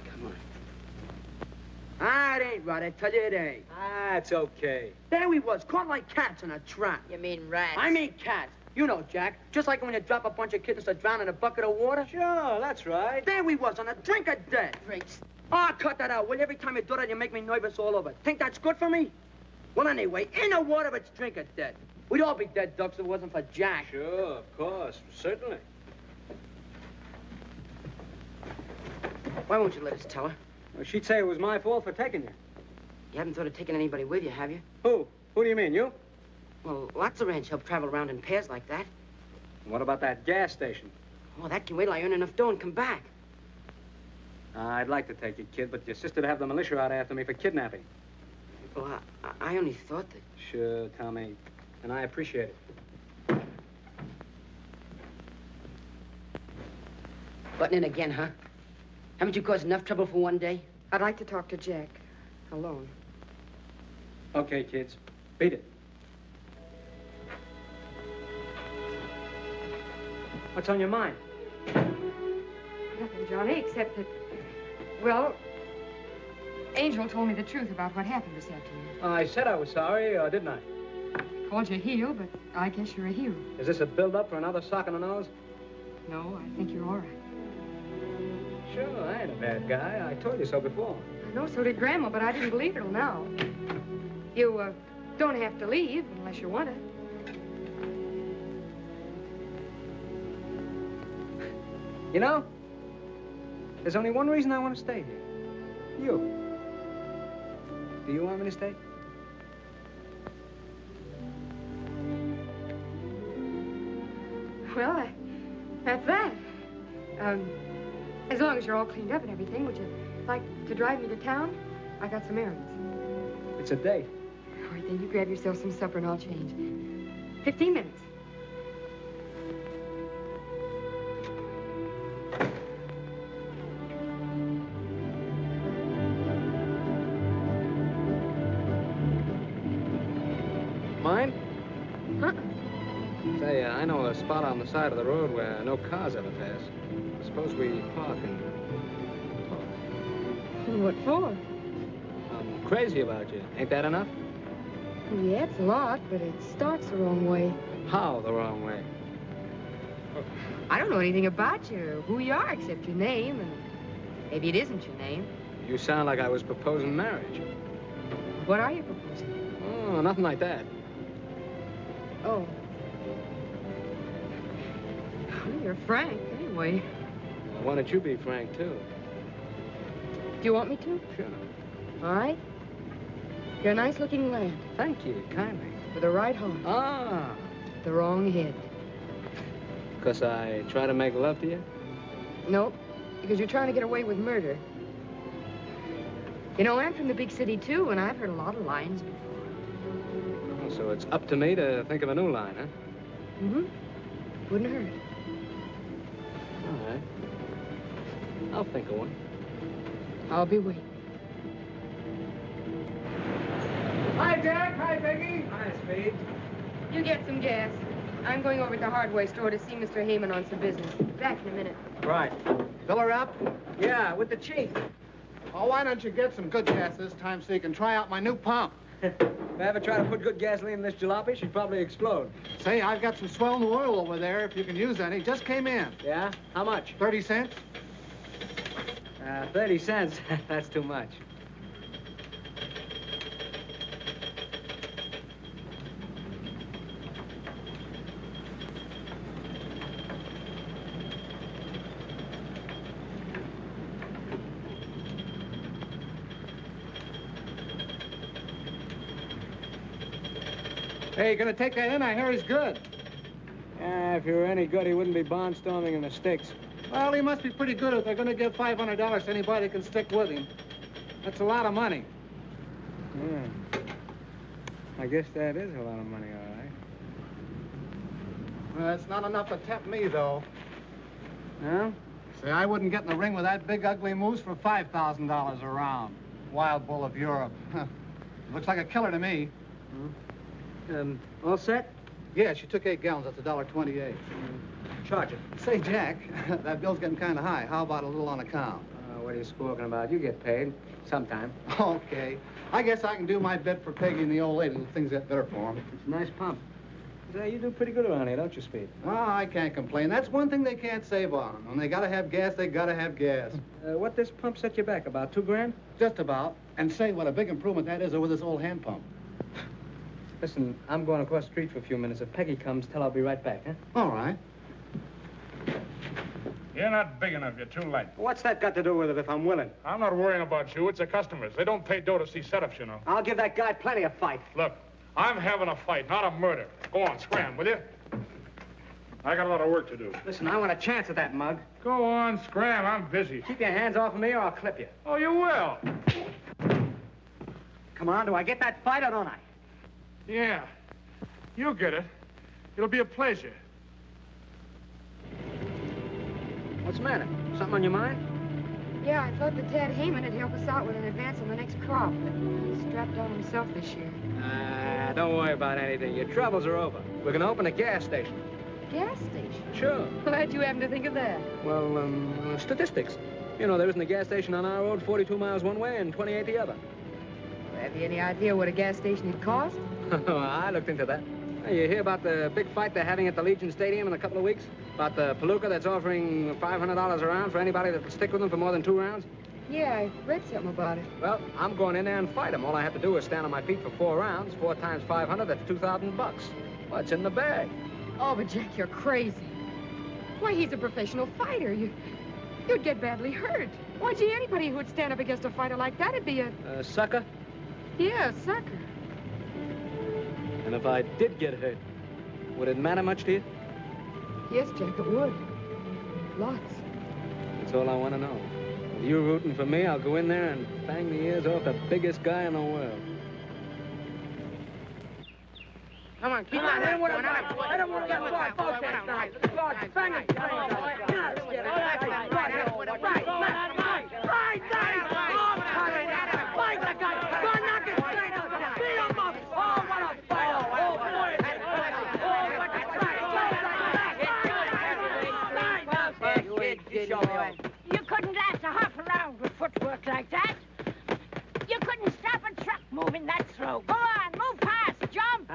Come on. Ah, it ain't right. I tell you it ain't. Ah, it's okay. There we was, caught like cats in a trap. You mean rats? I mean cats. You know, Jack, just like when you drop a bunch of kittens to drown in a bucket of water. Sure, that's right. There we was, on a drink of death. Drinks. Ah, cut that out, will you? Every time you do that, you make me nervous all over. Think that's good for me? Well, anyway, in the water, it's drink of death. We'd all be dead ducks if it wasn't for Jack. Sure, of course, certainly. Why won't you let us tell her? Well, she'd say it was my fault for taking you. You haven't thought of taking anybody with you, have you? Who? Who do you mean, you? Well, lots of ranch help travel around in pairs like that. What about that gas station? Oh, that can wait till I earn enough dough and come back. I'd like to take you, kid, but your sister'd have the militia out after me for kidnapping. Well, I only thought that... Sure, Tommy. And I appreciate it. Butting in again, huh? Haven't you caused enough trouble for one day? I'd like to talk to Jack. Alone. Okay, kids. Beat it. What's on your mind? Nothing, Johnny, except that... Well, Angel told me the truth about what happened this afternoon. I said I was sorry, didn't I? Called you a heel, but I guess you're a hero. Is this a build-up for another sock in the nose? No, I think you're all right. Sure, I ain't a bad guy. I told you so before. I know, so did Grandma, but I didn't believe it till now. You, don't have to leave unless you want to. You know, there's only one reason I want to stay here. You. Do you want me to stay? Well, that's that. As long as you're all cleaned up and everything, would you like to drive me to town? I got some errands. It's a date. All right, then you grab yourself some supper and I'll change. 15 minutes. Mine? Huh? Say, I know a spot on the side of the road where no cars ever pass. Suppose we park and talk. What for? I'm crazy about you. Ain't that enough? Well, yeah, it's a lot, but it starts the wrong way. How the wrong way? I don't know anything about you, who you are, except your name, and maybe it isn't your name. You sound like I was proposing marriage. What are you proposing? Oh, nothing like that. Oh. Well, you're frank, anyway. Well, why don't you be frank, too? Do you want me to? Sure. All right. You're a nice-looking lad. Thank you, kindly. With a right heart. Ah. The wrong head. 'Cause I try to make love to you? Nope, because you're trying to get away with murder. You know, I'm from the big city, too, and I've heard a lot of lines before. Oh, so it's up to me to think of a new line, huh? Mm-hmm. Wouldn't hurt. All right. I'll think of one. I'll be waiting. Hi, Jack. Hi, Peggy. Hi, Speed. You get some gas. I'm going over to the hardware store to see Mr. Heyman on some business. Back in a minute. Right. Fill her up? Yeah, with the chief. Oh, why don't you get some good gas this time so you can try out my new pump? If I ever try to put good gasoline in this jalopy, she'd probably explode. Say, I've got some swell new oil over there if you can use any. Just came in. Yeah? How much? 30 cents? 30 cents. That's too much. Hey, you gonna take that in? I hear he's good. Yeah, if he were any good, he wouldn't be barnstorming in the sticks. Well, he must be pretty good if they're gonna give $500 to anybody who can stick with him. That's a lot of money. Yeah. I guess that is a lot of money, all right. Well, it's not enough to tempt me, though. No? Say, I wouldn't get in the ring with that big, ugly moose for $5,000 a round. Wild bull of Europe. Looks like a killer to me. All set? Yeah, she took 8 gallons. That's $1.28. Charge it. Say, Jack, that bill's getting kind of high. How about a little on account? What are you squawking about? You get paid sometime. Okay. I guess I can do my bit for Peggy and the old lady till things get better for them. It's a nice pump. Say, you do pretty good around here, don't you, Speed? Oh, I can't complain. That's one thing they can't save on them. When they gotta have gas, they gotta have gas. What this pump set you back? About $2 grand? Just about. And say, what a big improvement that is over this old hand pump. Listen, I'm going across the street for a few minutes. If Peggy comes, tell her I'll be right back, huh? All right. You're not big enough. You're too late. What's that got to do with it if I'm willing? I'm not worrying about you. It's the customers. They don't pay dough to see setups, you know. I'll give that guy plenty of fight. Look, I'm having a fight, not a murder. Go on, scram, will you? I got a lot of work to do. Listen, I want a chance at that mug. Go on, scram. I'm busy. Keep your hands off of me or I'll clip you. Oh, you will? Come on, do I get that fight or don't I? Yeah. You'll get it. It'll be a pleasure. What's the matter? Something on your mind? Yeah, I thought that Tad Heyman would help us out with an advance on the next crop, but he's strapped down himself this year. Don't worry about anything. Your troubles are over. We're going to open a gas station. Gas station? Sure. Glad you happen to think of that. Well, statistics. You know, there isn't a gas station on our road 42 miles one way and 28 the other. Have you any idea what a gas station would cost? I looked into that. You hear about the big fight they're having at the Legion Stadium in a couple of weeks? About the palooka that's offering $500 a round for anybody that'll stick with them for more than 2 rounds? Yeah, I read something about it. Well, I'm going in there and fight them. All I have to do is stand on my feet for 4 rounds. 4 times 500, that's $2,000. Well, it's in the bag. Oh, but Jack, you're crazy. Why, he's a professional fighter. You'd get badly hurt. Why, gee, anybody who would stand up against a fighter like that would be a sucker? Yeah, a sucker. And if I did get hurt, would it matter much to you? Yes, Jack, it would. Lots. That's all I want to know. If you're rooting for me, I'll go in there and bang the ears off the biggest guy in the world. Come on, keep on. I don't want to get caught. Both hands now. Bang it. You couldn't last a half a round with footwork like that. You couldn't stop a truck moving that slow. Go on, move fast, jump.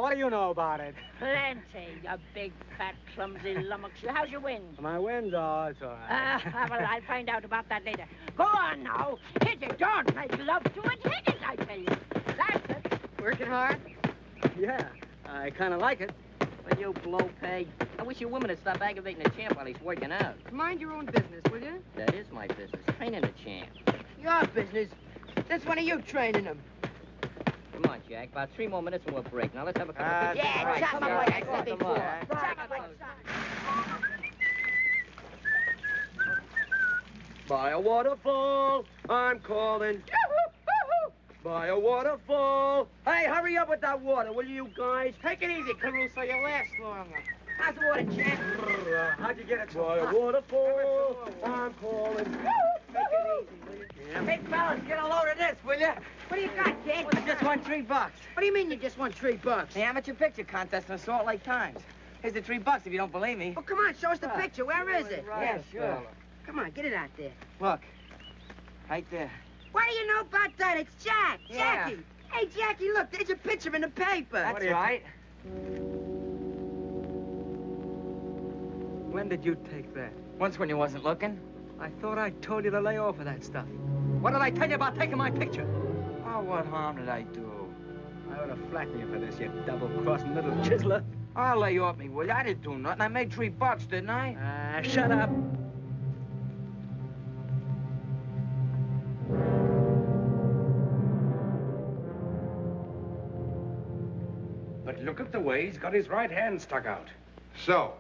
What do you know about it? Plenty, you big, fat, clumsy lummox. How's your wind? My wind's all right. Well, I'll find out about that later. Go on now. Hit it. Don't make love to it. Hit it, I tell you. That's it. Working hard? Yeah, I kind of like it. Well, you blow peg. I wish your woman would stop aggravating the champ while he's working out. Mind your own business, will you? That is my business. Training the champ. Your business. That's one of you training him. Come on, Jack. About 3 more minutes and we'll break. Now let's have a couple of pictures. Yeah, chop him like I said before. By a waterfall, I'm calling. By a waterfall. Hey, hurry up with that water, will you guys? Take it easy, Caruso. You'll last longer. How's the water, champ? How'd you get it? By a waterfall, I'm calling. Take it easy, will you? Hey, fellas, get a load of this, will you? What do you got, kid? I just won $3. What do you mean you just won $3? The amateur picture contest in the Salt Lake Times. Here's the $3 if you don't believe me. Oh, come on, show us the picture. Where is it? Yeah, sure. Come on, get it out there. Look, right there. What do you know about that? It's Jack. Yeah. Jackie. Hey, Jackie, look, there's your picture in the paper. That's right. When did you take that? Once when you wasn't looking. I thought I told you to lay off of that stuff. What did I tell you about taking my picture? Oh, what harm did I do? I ought to flatten you for this, you double-crossing little chiseler. I'll lay off me, will you? I didn't do nothing. I made $3, didn't I? Shut up. But look at the way he's got his right hand stuck out. So,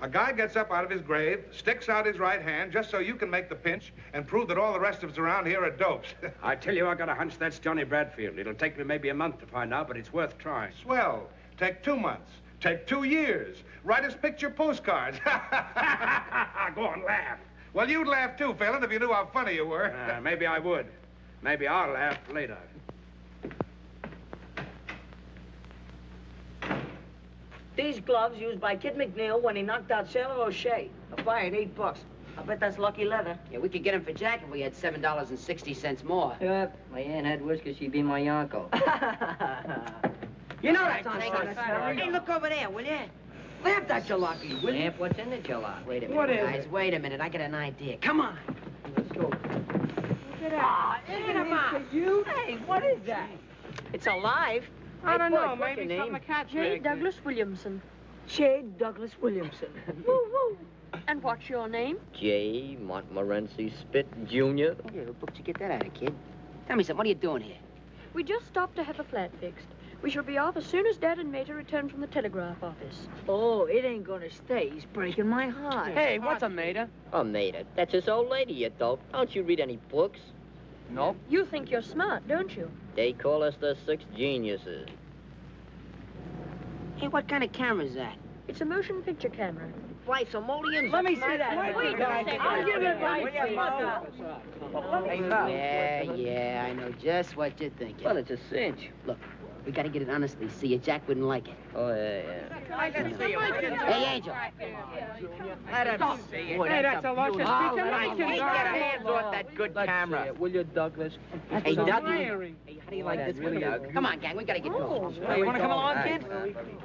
a guy gets up out of his grave, sticks out his right hand just so you can make the pinch and prove that all the rest of us around here are dopes. I tell you, I got a hunch that's Johnny Bradfield. It'll take me maybe a month to find out, but it's worth trying. Swell. Take 2 months. Take 2 years. Write us picture postcards. Go on, laugh. Well, you'd laugh too, Phelan, if you knew how funny you were. Maybe I would. Maybe I'll laugh later. These gloves used by Kid McNeil when he knocked out Sailor O'Shea. A buy at $8. I bet that's lucky leather. Yeah, we could get him for Jack if we had $7.60 more. Yep. My aunt had whiskers, she'd be my uncle. You know that's on Take it. Sunday. Hey, look over there, will you? Laugh that jalopy, will you? Aunt, what's in the jalopy? Wait a minute, What is guys. it? Wait a minute. I got an idea. Come on. Let's go. Look at that. Isn't it for you? Hey, what is that? It's alive. I don't know. what's Maybe your something name? a cat's J. leg. Douglas Williamson. J. Douglas Williamson. Woo woo. And what's your name? J. Montmorency Spit Jr. Yeah, what book did you get that out of, kid? Tell me something. What are you doing here? We just stopped to have a flat fixed. We shall be off as soon as Dad and Mater return from the telegraph office. Oh, it ain't gonna stay. He's breaking my heart. Hey, what's a mater? Oh, Mater, that's his old lady, you dope. Don't you read any books? Nope. You think you're smart, don't you? They call us the Six Geniuses. Hey, what kind of camera is that? It's a motion picture camera. Fly simoleons? Let me see that. Wait a second. I'll give it right to you. Yeah, I know just what you're thinking. Well, it's a cinch. Look, we gotta get it honestly. See, Jack wouldn't like it. Oh, yeah. Hey, Angel. Let him see it. Hey, that's a luscious picture. Take your hands off that good camera. Will you, Douglas? Hey, Doug. Hey, how do you like this one, Doug? Come on, gang. We gotta get going. Hey, you wanna come along, kid?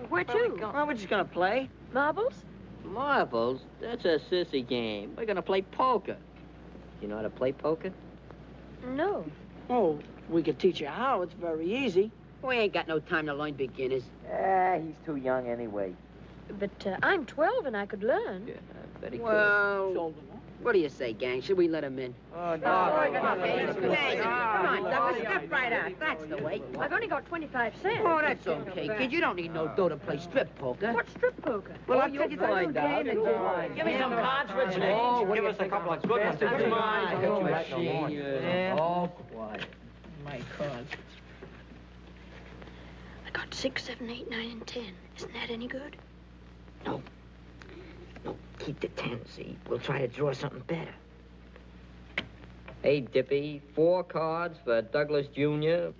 Where to? Oh, we're just gonna play. Marbles? Marbles? That's a sissy game. We're gonna play poker. You know how to play poker? No. Oh, we could teach you how. It's very easy. We ain't got no time to learn beginners. He's too young anyway. But I'm 12 and I could learn. Yeah, very Well, what do you say, gang? Should we let him in? Oh, no. Come on, Douglas. Step right out. That's the way. I've only got 25 cents. Oh, that's okay, kid. You don't need no dough to play strip poker. What's strip poker? Well, I'll tell you the find out. Give me some cards for a change. Give us a couple of good ones. Come on. All quiet. My cards. I got 6, 7, 8, 9, and 10. Isn't that any good? No, keep the 10, see? We'll try to draw something better. Hey, Dippy, 4 cards for Douglas Jr.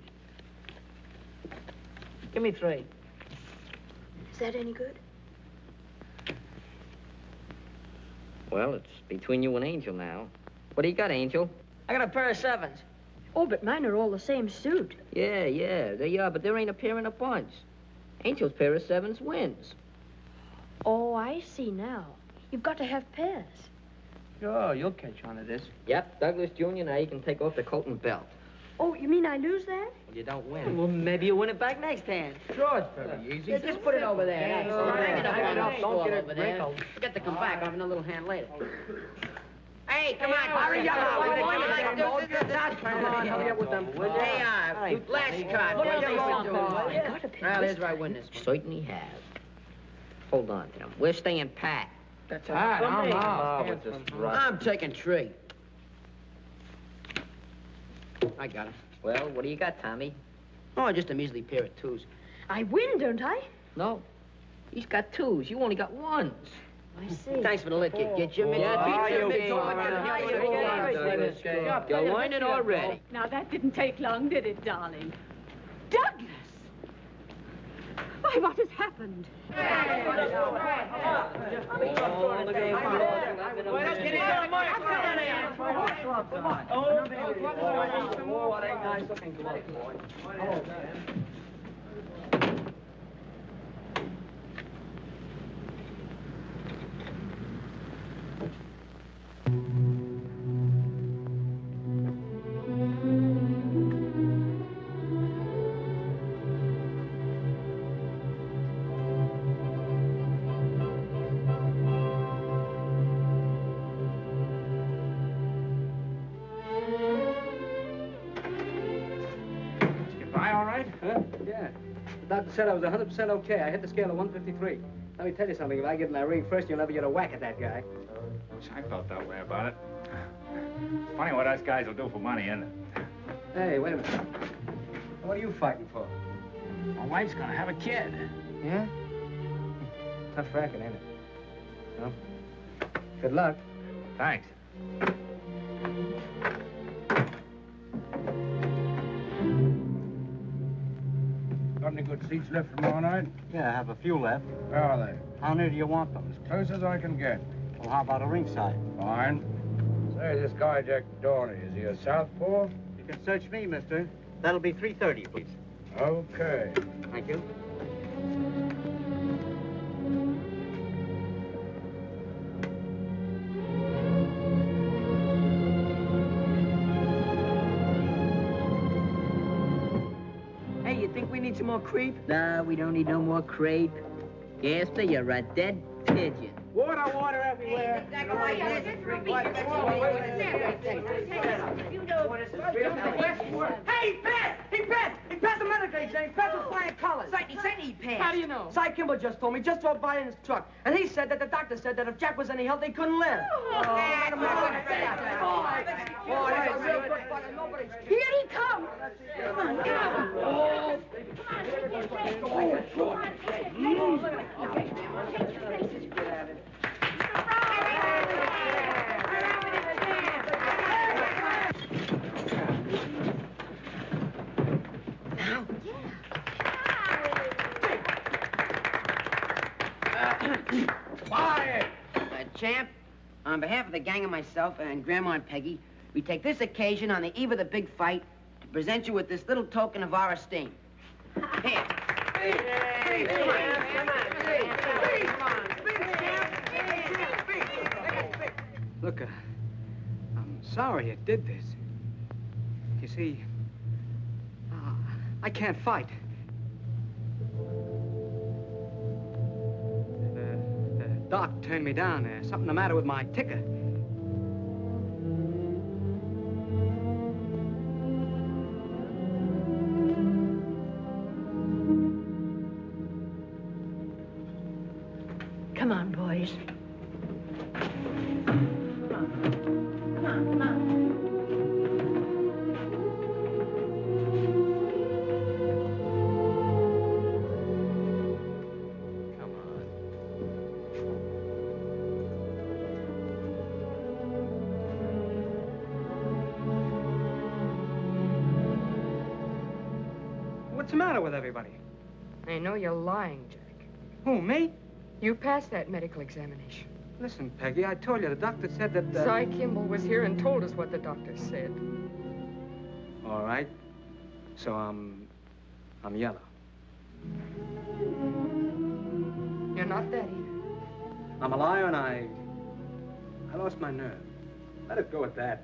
Give me 3. Is that any good? Well, it's between you and Angel now. What do you got, Angel? I got a pair of 7s. Oh, but mine are all the same suit. Yeah, they are, but there ain't a pair in a bunch. Angel's pair of 7s wins. Oh, I see now. You've got to have pairs. Sure, you'll catch on to this. Yep, Douglas Jr. Now you can take off the coat and belt. Oh, you mean I lose that? Well, you don't win. Well, maybe you win it back next hand. Sure, it's very easy. Just put it over there. That's all right. Hang it up. Don't get it over there. wrinkled. Forget to come back. I'll have another little hand later. Hey, come on. hurry up. Come on, hurry up with them. Hey, last card. What are you doing? Well, here's where I win this one. Certainly have. Hold on, Tim. We're staying pat. That's I'm taking 3. I got him. Well, what do you got, Tommy? Oh, just a measly pair of 2s. I win, don't I? No. He's got 2s. You only got 1s. I see. Thanks for the lick, kid. Get your minute. You're learning already. Now, that didn't take long, did it, darling? Douglas! Why, what has happened? Yeah. The doctor said I was 100% okay. I hit the scale of 153. Let me tell you something. If I get in that ring first, you'll never get a whack at that guy. I felt that way about it. Funny what us guys will do for money, isn't it? Hey, wait a minute. What are you fighting for? My wife's gonna have a kid. Yeah? Tough racket, ain't it? Well, good luck. Thanks. Got any good seats left for tomorrow night? Yeah, I have a few left. Where are they? How near do you want them? As close as I can get. Well, how about a ringside? Fine. Say, this guy, Jack Dorney, is he a southpaw? You can search me, mister. That'll be 3:30, please. Okay. Thank you. Hey, you think we need some more creep? Nah, we don't need no more crepe. Gaster, you're a dead pigeon. Water everywhere. Hey, he passed! He passed the medical exam. He passed with flying colors. He said he passed. How do you know? Cy Kimball just told me, just drove by in his truck. And he said that the doctor said that if Jack was any health, he couldn't live. Here he comes. Come on, come Quiet! Champ, on behalf of the gang and myself and Grandma and Peggy, we take this occasion on the eve of the big fight to present you with this little token of our esteem. Here. Look, I'm sorry it did this. You see, I can't fight. The doc turned me down. There's something the matter with my ticker. Come on, boys. What's the matter with everybody? I know you're lying, Jack. Who, me? You passed that medical examination. Listen, Peggy, I told you the doctor said that... Cy Kimball was here and told us what the doctor said. All right. So I'm yellow. You're not that either. I'm a liar and I lost my nerve. Let it go at that.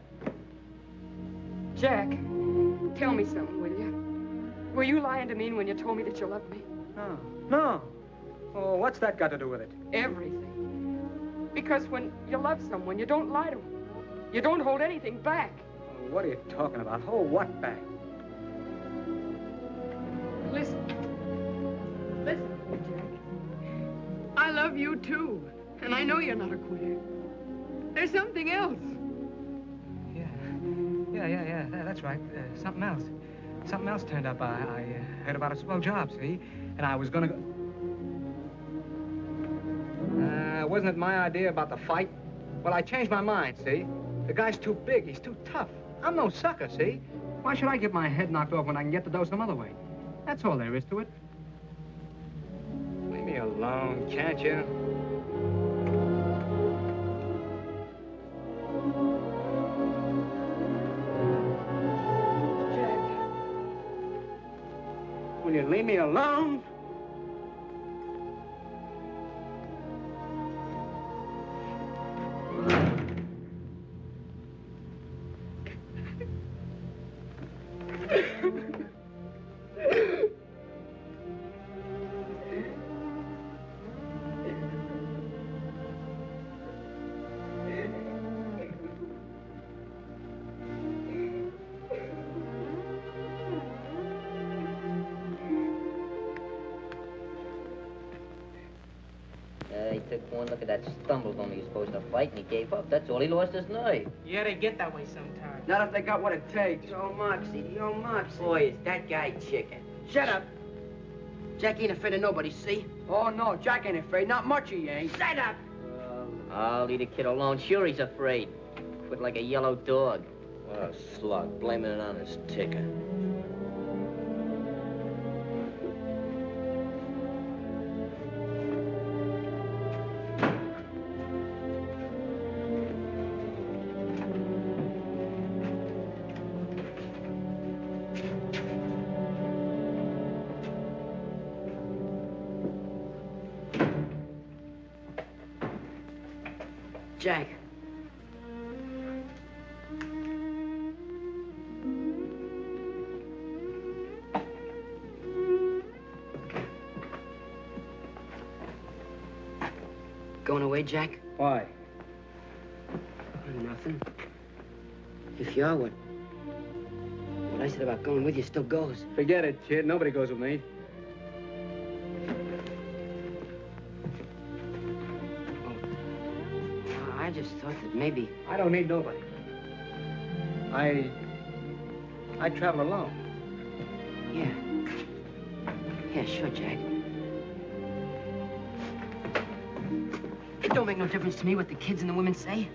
Jack, tell me something, will you? Were you lying to me when you told me that you loved me? No. Oh, what's that got to do with it? Everything. Because when you love someone, you don't lie to them. You don't hold anything back. Oh, what are you talking about? Hold what back? Listen. Listen to me, Jack. I love you, too. And I know you're not a quitter. There's something else. Yeah. That's right. Something else. Something else turned up. I heard about a swell job, see? And I was gonna go... wasn't it my idea about the fight? Well, I changed my mind, see? The guy's too big. He's too tough. I'm no sucker, see? Why should I get my head knocked off when I can get the dough some other way? That's all there is to it. Leave me alone, can't you? Will you leave me alone? He took one look at that stumble when he was supposed to fight, and he gave up. That's all. He lost his nerve. Yeah, they get that way sometimes. Not if they got what it takes. The old Moxie, the old Moxie. Boy, is that guy chicken. Shut up. Jack ain't afraid of nobody, see? Oh, no, Jack ain't afraid. Not much he ain't. Shut up. I'll leave the kid alone. Sure, he's afraid. liquid like a yellow dog. What a slug, blaming it on his ticker. Jack. Going away, Jack? Why? Nothing. If you are, what I said about going with you still goes. Forget it, kid. Nobody goes with me. I just thought that maybe... I don't need nobody. I travel alone. Yeah. Yeah, sure, Jack. It don't make no difference to me what the kids and the women say.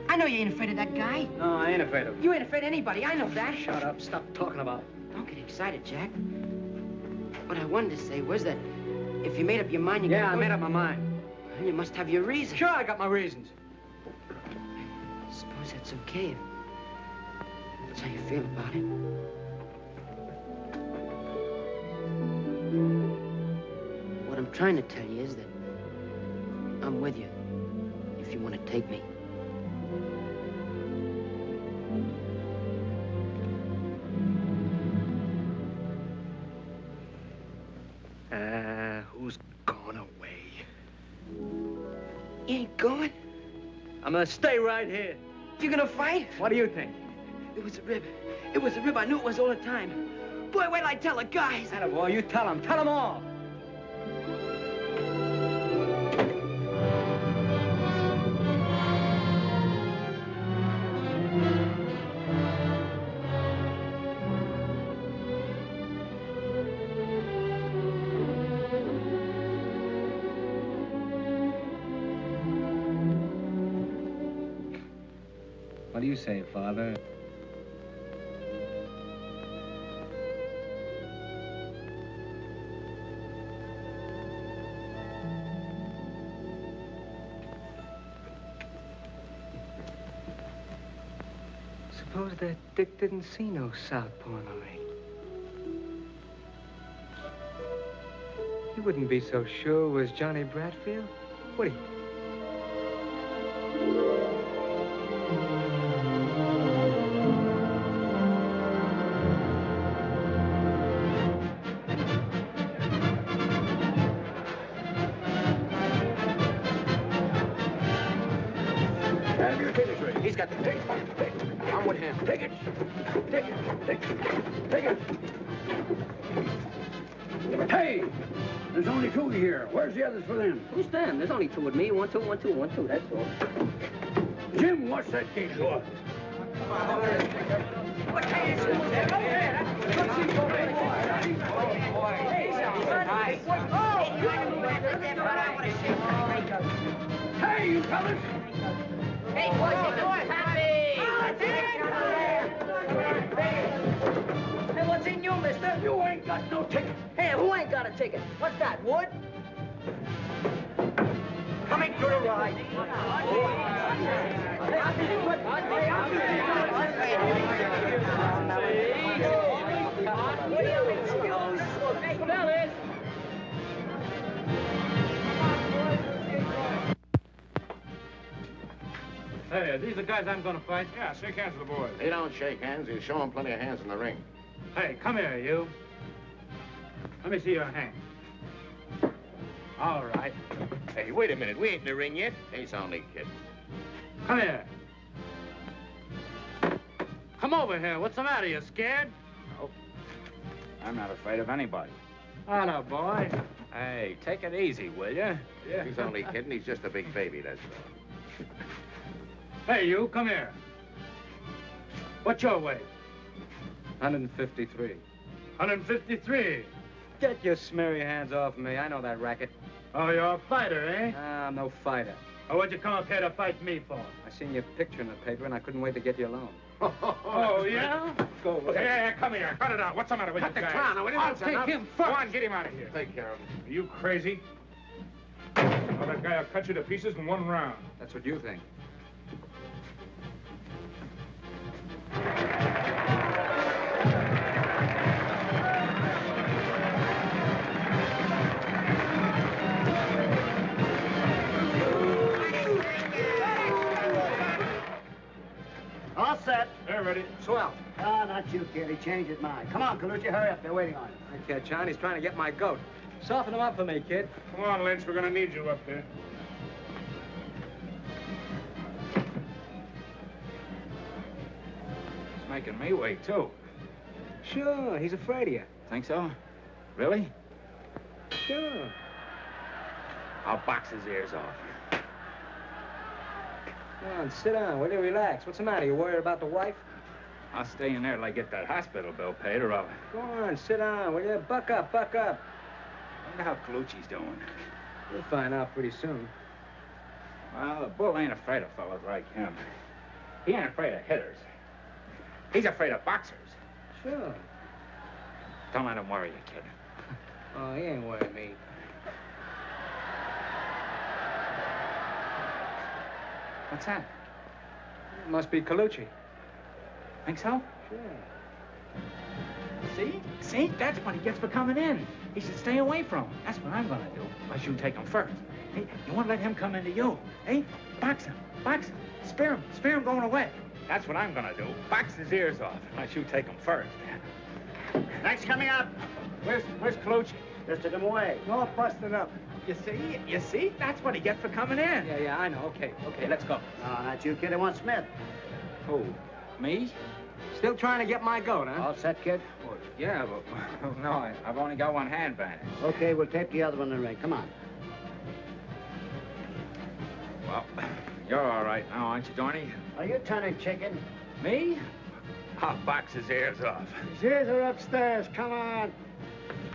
I know you ain't afraid of that guy. No, I ain't afraid of him. You ain't afraid of anybody. I know that. Shut up. Stop talking about it. Don't get excited, Jack. What I wanted to say was that if you made up your mind, you I made up my mind. Well, you must have your reasons. Sure, I got my reasons. Suppose that's okay. If that's how you feel about it. What I'm trying to tell you is that I'm with you if you want to take me. Who's going away? You ain't going? I'm gonna stay right here. You're gonna fight? What do you think? It was a rib. It was a rib. I knew it was all the time. Boy, wait till I tell the guys. Boy, you tell them. Tell them all. What do you say, Father? Suppose that Dick didn't see no southpaw in the ring. He wouldn't be so sure it was Johnny Bradfield, would he? He's got the take. I'm with him. Take it. Take it. Take it. Take it. Hey! There's only two here. Where's the others for them? Who's them? There's only two with me. 1, 2, 1, 2, 1, 2. That's all. Jim, what's that gate door? Hey, you fellas! Hey, boys, happy! Hey, what's in you, mister? You ain't got no ticket. Hey, who ain't got a ticket? What's that, Wood? Coming to the ride. Fellas! Hey, are these the guys I'm gonna fight? Yeah, shake hands with the boys. They don't shake hands. You show them plenty of hands in the ring. Hey, come here, you. Let me see your hand. All right. Hey, wait a minute. We ain't in the ring yet. He's only kidding. Come here. Come over here. What's the matter? You scared? Oh, I'm not afraid of anybody. Hello, boy. Hey, take it easy, will you? Yeah. He's only kidding. He's just a big baby, that's all. Hey, you, come here. What's your weight? 153. 153. Get your smeary hands off me. I know that racket. Oh, you're a fighter, eh? I'm no fighter. Or what'd you come up here to fight me for? I seen your picture in the paper, and I couldn't wait to get you alone. Oh, yeah? Go away. Hey, come here. Cut it out. What's the matter with you guys? I'll take him first. Go on, get him out of here. Take care of him. Are you crazy? Well, that guy will cut you to pieces in one round. That's what you think. All set. They're ready. Swell. Ah, not you, kid. He changed his mind. Come on, Colucci, hurry up. They're waiting on you. I can't, John. He's trying to get my goat. Soften him up for me, kid. Come on, Lynch. We're going to need you up there. He's making me wait, too. Sure. He's afraid of you. Think so? Really? Sure. I'll box his ears off. Come on, sit down. Will you relax? What's the matter? You worried about the wife? I'll stay in there till I get that hospital bill paid, or I'll... Go on, sit down. Will you? Buck up, buck up. I wonder how Colucci's doing. You'll find out pretty soon. Well, the bull ain't afraid of fellas like him. He ain't afraid of hitters. He's afraid of boxers. Sure. Don't let him worry you, kid. Oh, he ain't worried me. What's that? It must be Colucci. Think so? Sure. See? See? That's what he gets for coming in. He should stay away from him. That's what I'm going to do. Unless you take him first. Hey, you won't let him come into you. Hey, box him. Box him. Spear him. Spear him going away. That's what I'm going to do. Box his ears off. Unless you take him first. Next coming up. Where's Colucci? Just took him away. All busted up. You see? You see? That's what he gets for coming in. Yeah, I know. Okay, let's go. No, not you, kid. I want Smith. Who? Me? Still trying to get my goat, huh? All set, kid? Well, yeah, but... No, I've only got one hand bandage. Okay, we'll tape the other one in the ring. Come on. Well, you're all right now, aren't you, Johnny? Are you turning chicken? Me? I'll box his ears off. His ears are upstairs. Come on.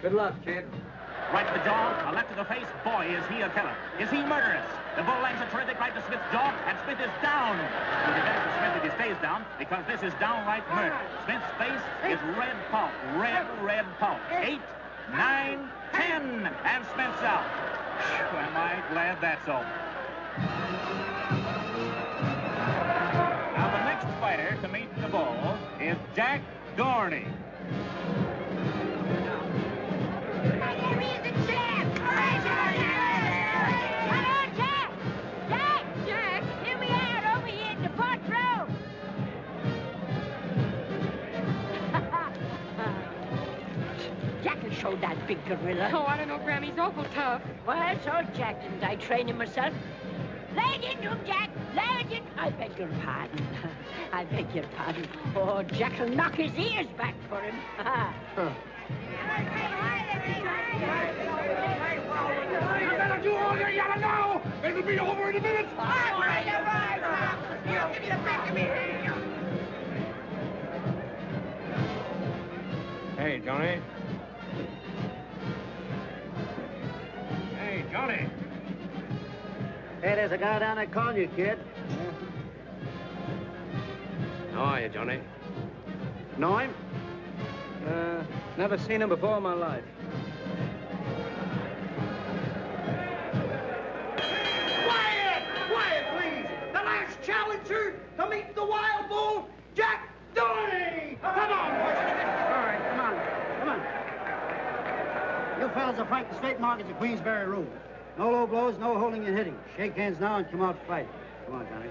Good luck, kid. Right to the jaw, a left to the face. Boy, is he a killer. Is he murderous? The bull lands a terrific right to Smith's jaw, and Smith is down. It'll be better for Smith if he stays down, because this is downright murder. Smith's face is red pulp. Red pulp. 8, 9, 10, and Smith's out. Phew, am I glad that's over. Now, the next fighter to meet the bull is Jack Dorney. Show that big gorilla. Oh, I don't know, Grammy. He's awful tough. Well, so Jack, didn't I train him myself? Lay it into him, Jack. Lay it in. I beg your pardon. I beg your pardon. Oh, Jack will knock his ears back for him. You better do all you gotta know. It'll be over in a minute. All right. You give me the back of me. Hey, Johnny. Hey, Johnny. Hey, there's a guy down there calling you, kid. How are you, Johnny? Know him? Never seen him before in my life. Quiet, please. The last challenger to meet the wild bull, Jack Dorney. Come on, boys. All right, come on. You fellas are fighting straight markets at Queensberry Road. No low blows, no holding and hitting. Shake hands now and come out fighting. Come on, Johnny.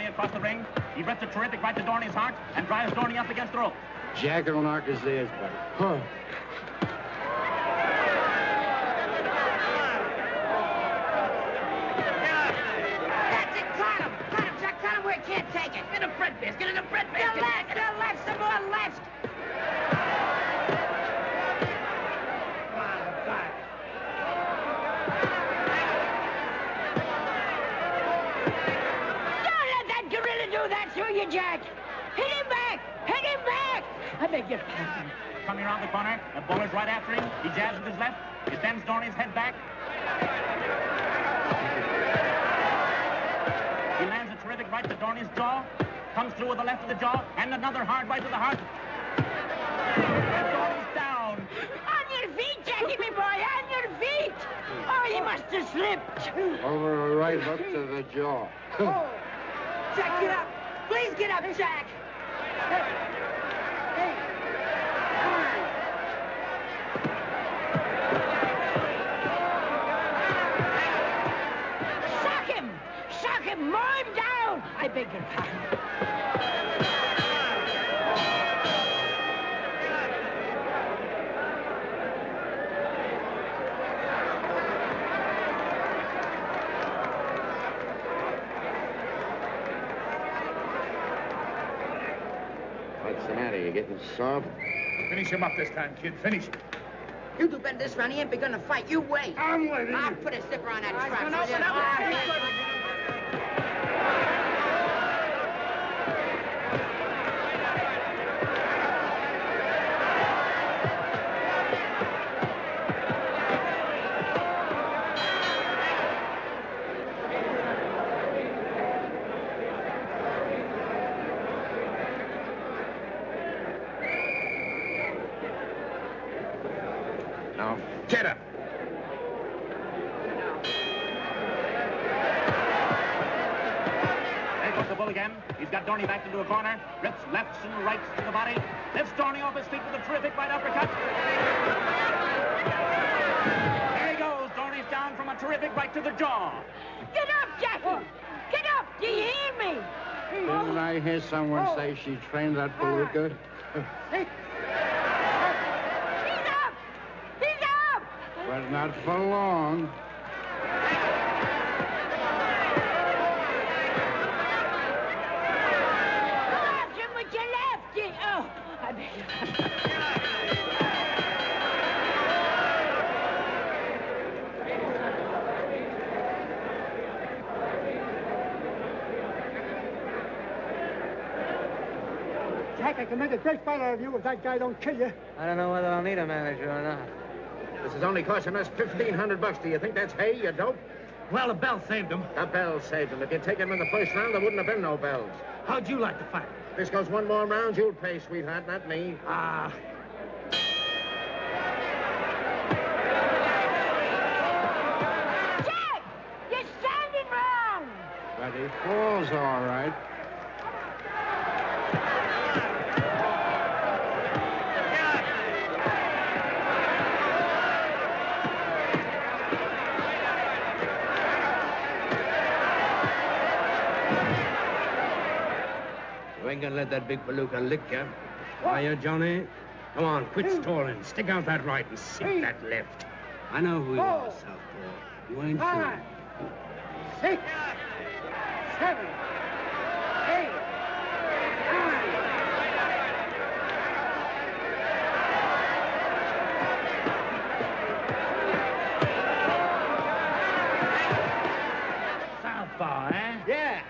Across the ring. He reps a terrific right to Dorney's heart and drives Dorney up against the rope. Jack will knock his ears back. Huh. bears. Get in the bread basket. The left, some more left. Come on, die. Don't let that gorilla do that to you, Jack. Hit him back. Hit him back. I beg your pardon. Coming around the corner. The bull is right after him. He jabs with his left. He bends Dorney's head back. He lands a terrific right to Dorney's jaw. Comes through with the left of the jaw. And another hard right to the heart. And Dorney's down. On your feet, Jackie, me boy. On your feet. Oh, he must have slipped. Over a right hook to the jaw. Oh. Jack, get up. Please get up, Jack. Hey. Come on. Sock him. Sock him. Mow him down. I beg your pardon. What's the matter? You getting soft? Finish him up this time, kid. Finish him. You do better this round. He ain't begun to fight. You wait. I'm waiting. I'll put a zipper on that trap. Open up. Now, get up. There goes the bull again. He's got Dorney backed into a corner. Rips lefts and rights to the body. Lifts Dorney off his feet with a terrific right uppercut. There he goes. Dorney's down from a terrific right to the jaw. Get up, Jackie. Get up. Do you hear me? Didn't I hear someone say she trained that beluga? He's up. He's up. But not for long. Watch him with your lefty. Oh, I beg your pardon. Jack, I can make a great fight out of you if that guy don't kill you. I don't know whether I'll need a manager or not. This is only costing us $1,500. Do you think that's hay, you dope? Well, the bell saved him. The bell saved him. If you'd taken him in the first round, there wouldn't have been no bells. How'd you like to fight? If this goes one more round, you'll pay, sweetheart, not me. Ah. Jack, you're standing wrong. But he falls all right. You ain't gonna let that big beluga lick you. Are you, Johnny? Come on, quit stalling. Stick out that right and sink that left. I know who you are, Southpaw. You ain't 5, 6, 7, 8, 9. Southpaw, eh? Yeah.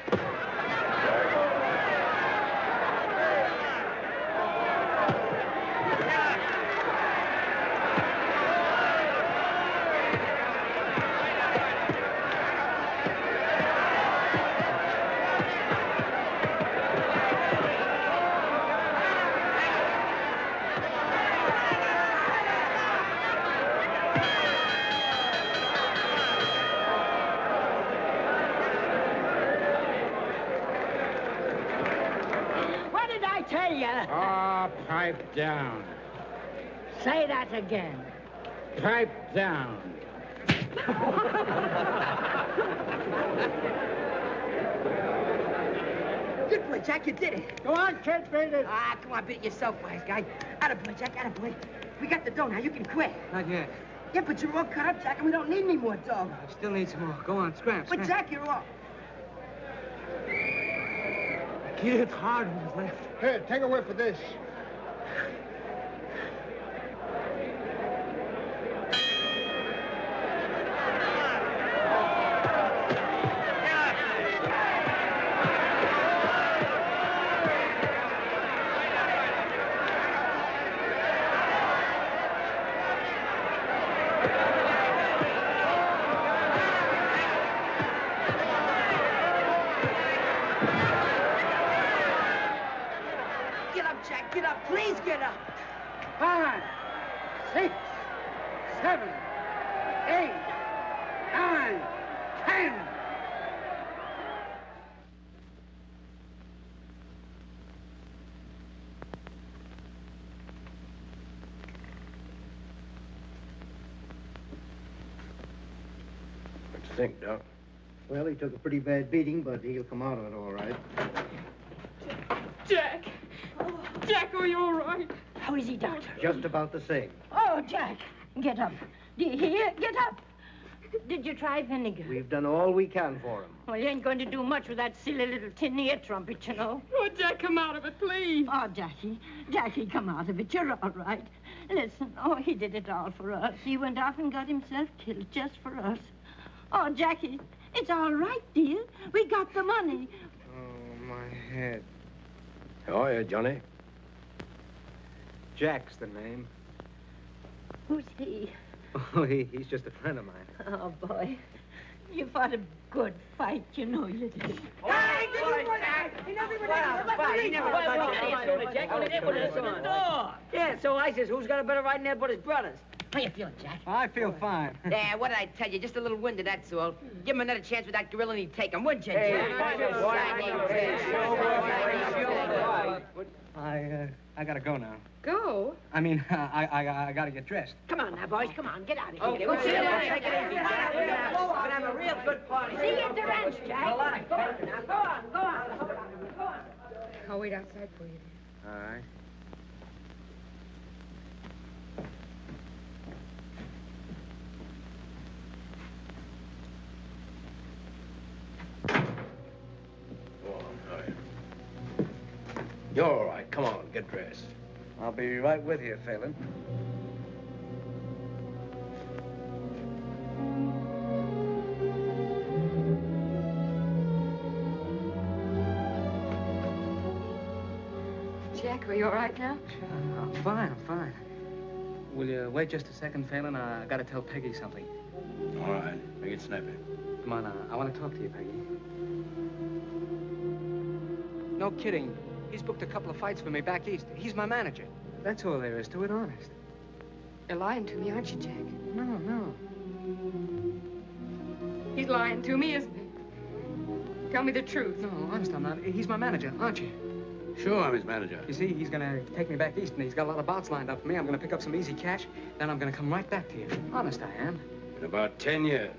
What did I tell you? Ah, pipe down. Say that again. Pipe down. Good boy, Jack. You did it. Go on, kid, beat it. Ah, come on, beat it yourself, wise guy. Attaboy, Jack, attaboy. We got the dough now. You can quit. Not yet. Yeah, but you're all cut up, Jack, and we don't need any more dough. I still need some more. Go on, scram, But, scram. Jack, you're all... Hit hard with his left. Here, take a whiff of this. Get up, Jack. Get up. Please get up. 5, 6, 7, 8, 9, 10. What do you think, Doc? Well, he took a pretty bad beating, but he'll come out of it all right. Jack! Jack, are you all right? How is he, Doctor? Just about the same. Oh, Jack, get up. Do you hear? Get up. Did you try vinegar? We've done all we can for him. Well, you ain't going to do much with that silly little tin ear trumpet, you know. Oh, Jack, come out of it, please. Oh, Jackie, come out of it. You're all right. Listen, oh, he did it all for us. He went off and got himself killed just for us. Oh, Jackie, it's all right, dear. We got the money. Oh, my head. How are you, Johnny? Jack's the name. Who's he? Oh, he's just a friend of mine. Oh, boy. You fought a good fight, you know you did. Hey, did you put that? He never even Yeah, so I says, who's got a better right in there but his brothers? How you feeling, Jack? I feel fine. Yeah, what did I tell you? Just a little winded, that's all. Give him another chance with that gorilla and he'd take him, wouldn't you, Jack? I gotta go now. Go? I mean, I gotta get dressed. Come on now, boys. Come on. Get out of here. Okay, We'll sit down. Take it easy, Jack. We're gonna have a real good party. See you at the ranch, Jack. Go on. Now, go on. Go on. I'll wait outside for you. All right. You're all right. Come on, get dressed. I'll be right with you, Phelan. Jack, are you all right now? I'm fine. Will you wait just a second, Phelan? I gotta tell Peggy something. All right. Make it snappy. Come on, I want to talk to you, Peggy. No kidding. He's booked a couple of fights for me back east. He's my manager. That's all there is to it, honest. You're lying to me, aren't you, Jack? No. He's lying to me, isn't he? Tell me the truth. No, honest, I'm not. He's my manager, aren't you? Sure, I'm his manager. You see, he's gonna take me back east, and he's got a lot of bouts lined up for me. I'm gonna pick up some easy cash, then I'm gonna come right back to you. Honest, I am. In about 10 years.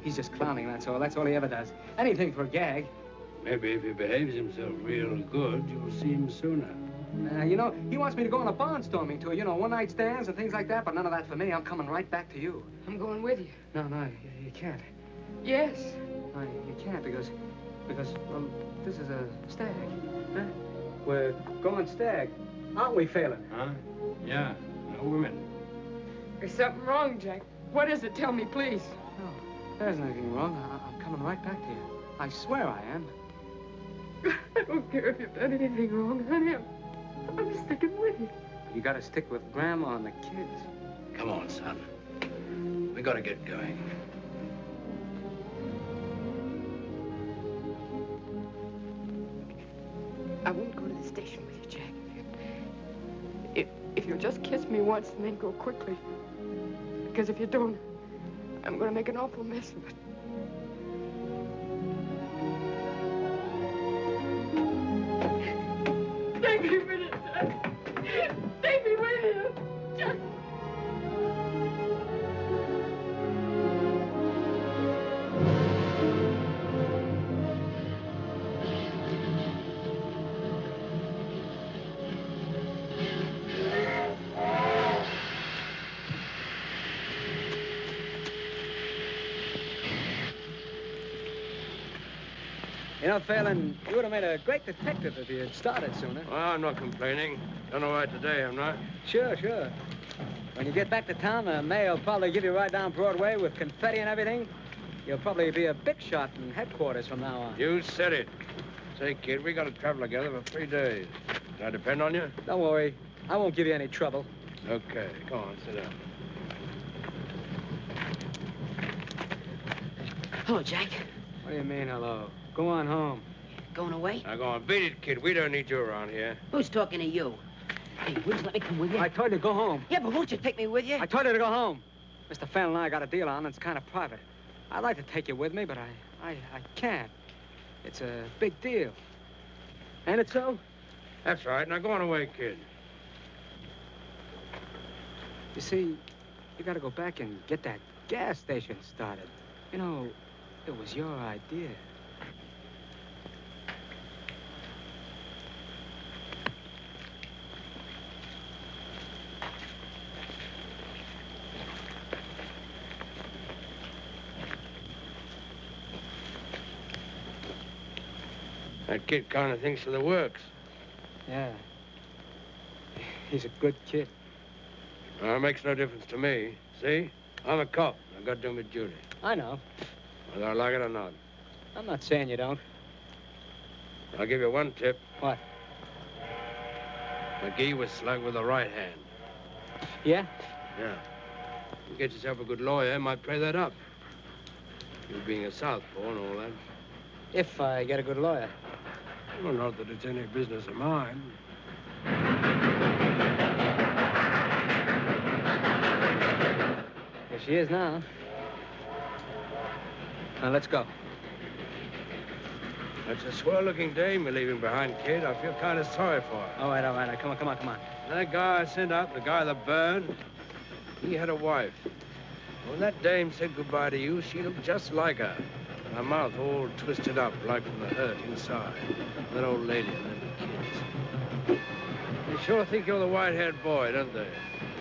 He's just clowning, that's all. That's all he ever does. Anything for a gag. Maybe if he behaves himself real good, you'll see him sooner. You know, he wants me to go on a barnstorming tour, you know, one-night stands and things like that, but none of that for me. I'm coming right back to you. I'm going with you. No, you can't. Yes. No, you can't because, well, this is a stag. Huh? We're going stag, aren't we, Phelan? Huh? Yeah, no women. There's something wrong, Jack. What is it? Tell me, please. No, there's nothing wrong. I'm coming right back to you. I swear I am. I don't care if you've done anything wrong, honey. I'm sticking with you. You gotta stick with Grandma and the kids. Come on, son. We gotta get going. I won't go to the station with you, Jack. If you'll just kiss me once and then go quickly. Because if you don't, I'm going to make an awful mess of it. Take me with you, Jack. Take me with you. Jack. You know, Phelan, you would have made a great detective if you had started sooner. Well, I'm not complaining. Done all right today, am I? Sure, sure. When you get back to town, the mayor will probably give you right down Broadway with confetti and everything. You'll probably be a big shot in headquarters from now on. You said it. Say, kid, we got to travel together for 3 days. Can I depend on you? Don't worry. I won't give you any trouble. Okay, come on, sit down. Hello, Jack. What do you mean, hello? Go on home. Going away? Now, go on, beat it, kid. We don't need you around here. Who's talking to you? Hey, will you let me come with you? I told you to go home. Yeah, but won't you take me with you? I told you to go home. Mr. Phelan and I got a deal on, and it's kind of private. I'd like to take you with me, but I can't. It's a big deal. Ain't it so? That's right. Now, go on away, kid. You see, you got to go back and get that gas station started. You know, it was your idea. That kid kind of thinks of the works. Yeah. He's a good kid. Well, it makes no difference to me. See? I'm a cop. I've got to do my duty. I know. Whether I like it or not. I'm not saying you don't. I'll give you one tip. What? McGee was slugged with the right hand. Yeah? Yeah. You get yourself a good lawyer, might play that up. You being a southpaw and all that. If I get a good lawyer. Well, not that it's any business of mine. Here she is now. Now, let's go. That's a swell-looking dame you're leaving behind, kid. I feel kind of sorry for her. All right, all right. Come on. That guy I sent out, the guy that burned, he had a wife. When that dame said goodbye to you, she looked just like her. Her mouth all twisted up like from the hurt inside. That old lady and them kids. They sure think you're the white-haired boy, don't they?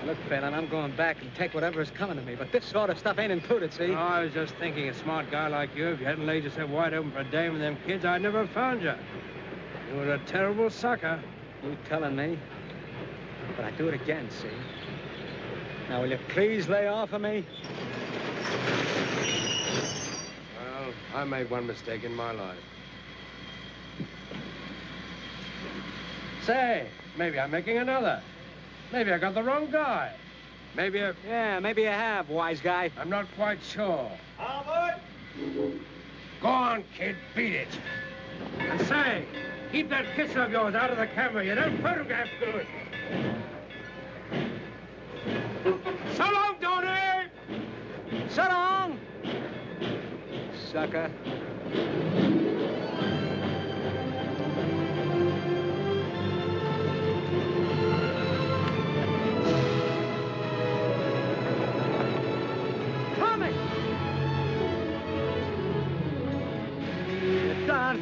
Look, Phelan, I'm going back and take whatever is coming to me, but this sort of stuff ain't included, see? No, I was just thinking, a smart guy like you, if you hadn't laid yourself wide open for a dame and them kids, I'd never have found you. You were a terrible sucker. You telling me? But I'd do it again, see? Now, will you please lay off of me? Well, I made one mistake in my life. Say, maybe I'm making another. Maybe I got the wrong guy. Maybe I... Yeah, maybe you have, wise guy. I'm not quite sure. Albert! Go on, kid, beat it. And say, keep that kiss of yours out of the camera. You don't photograph good. So long, Donnie! So long! Sucker.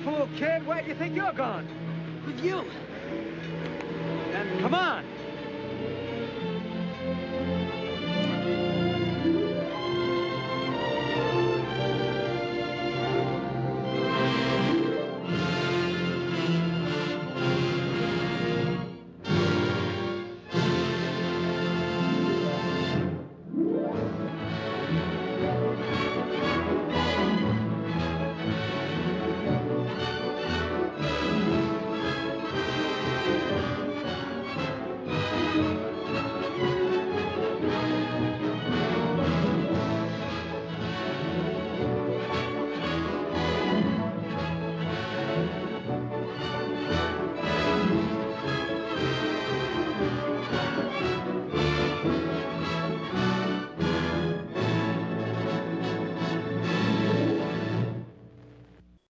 Fool, kid, where do you think you're going? With you. Then come on.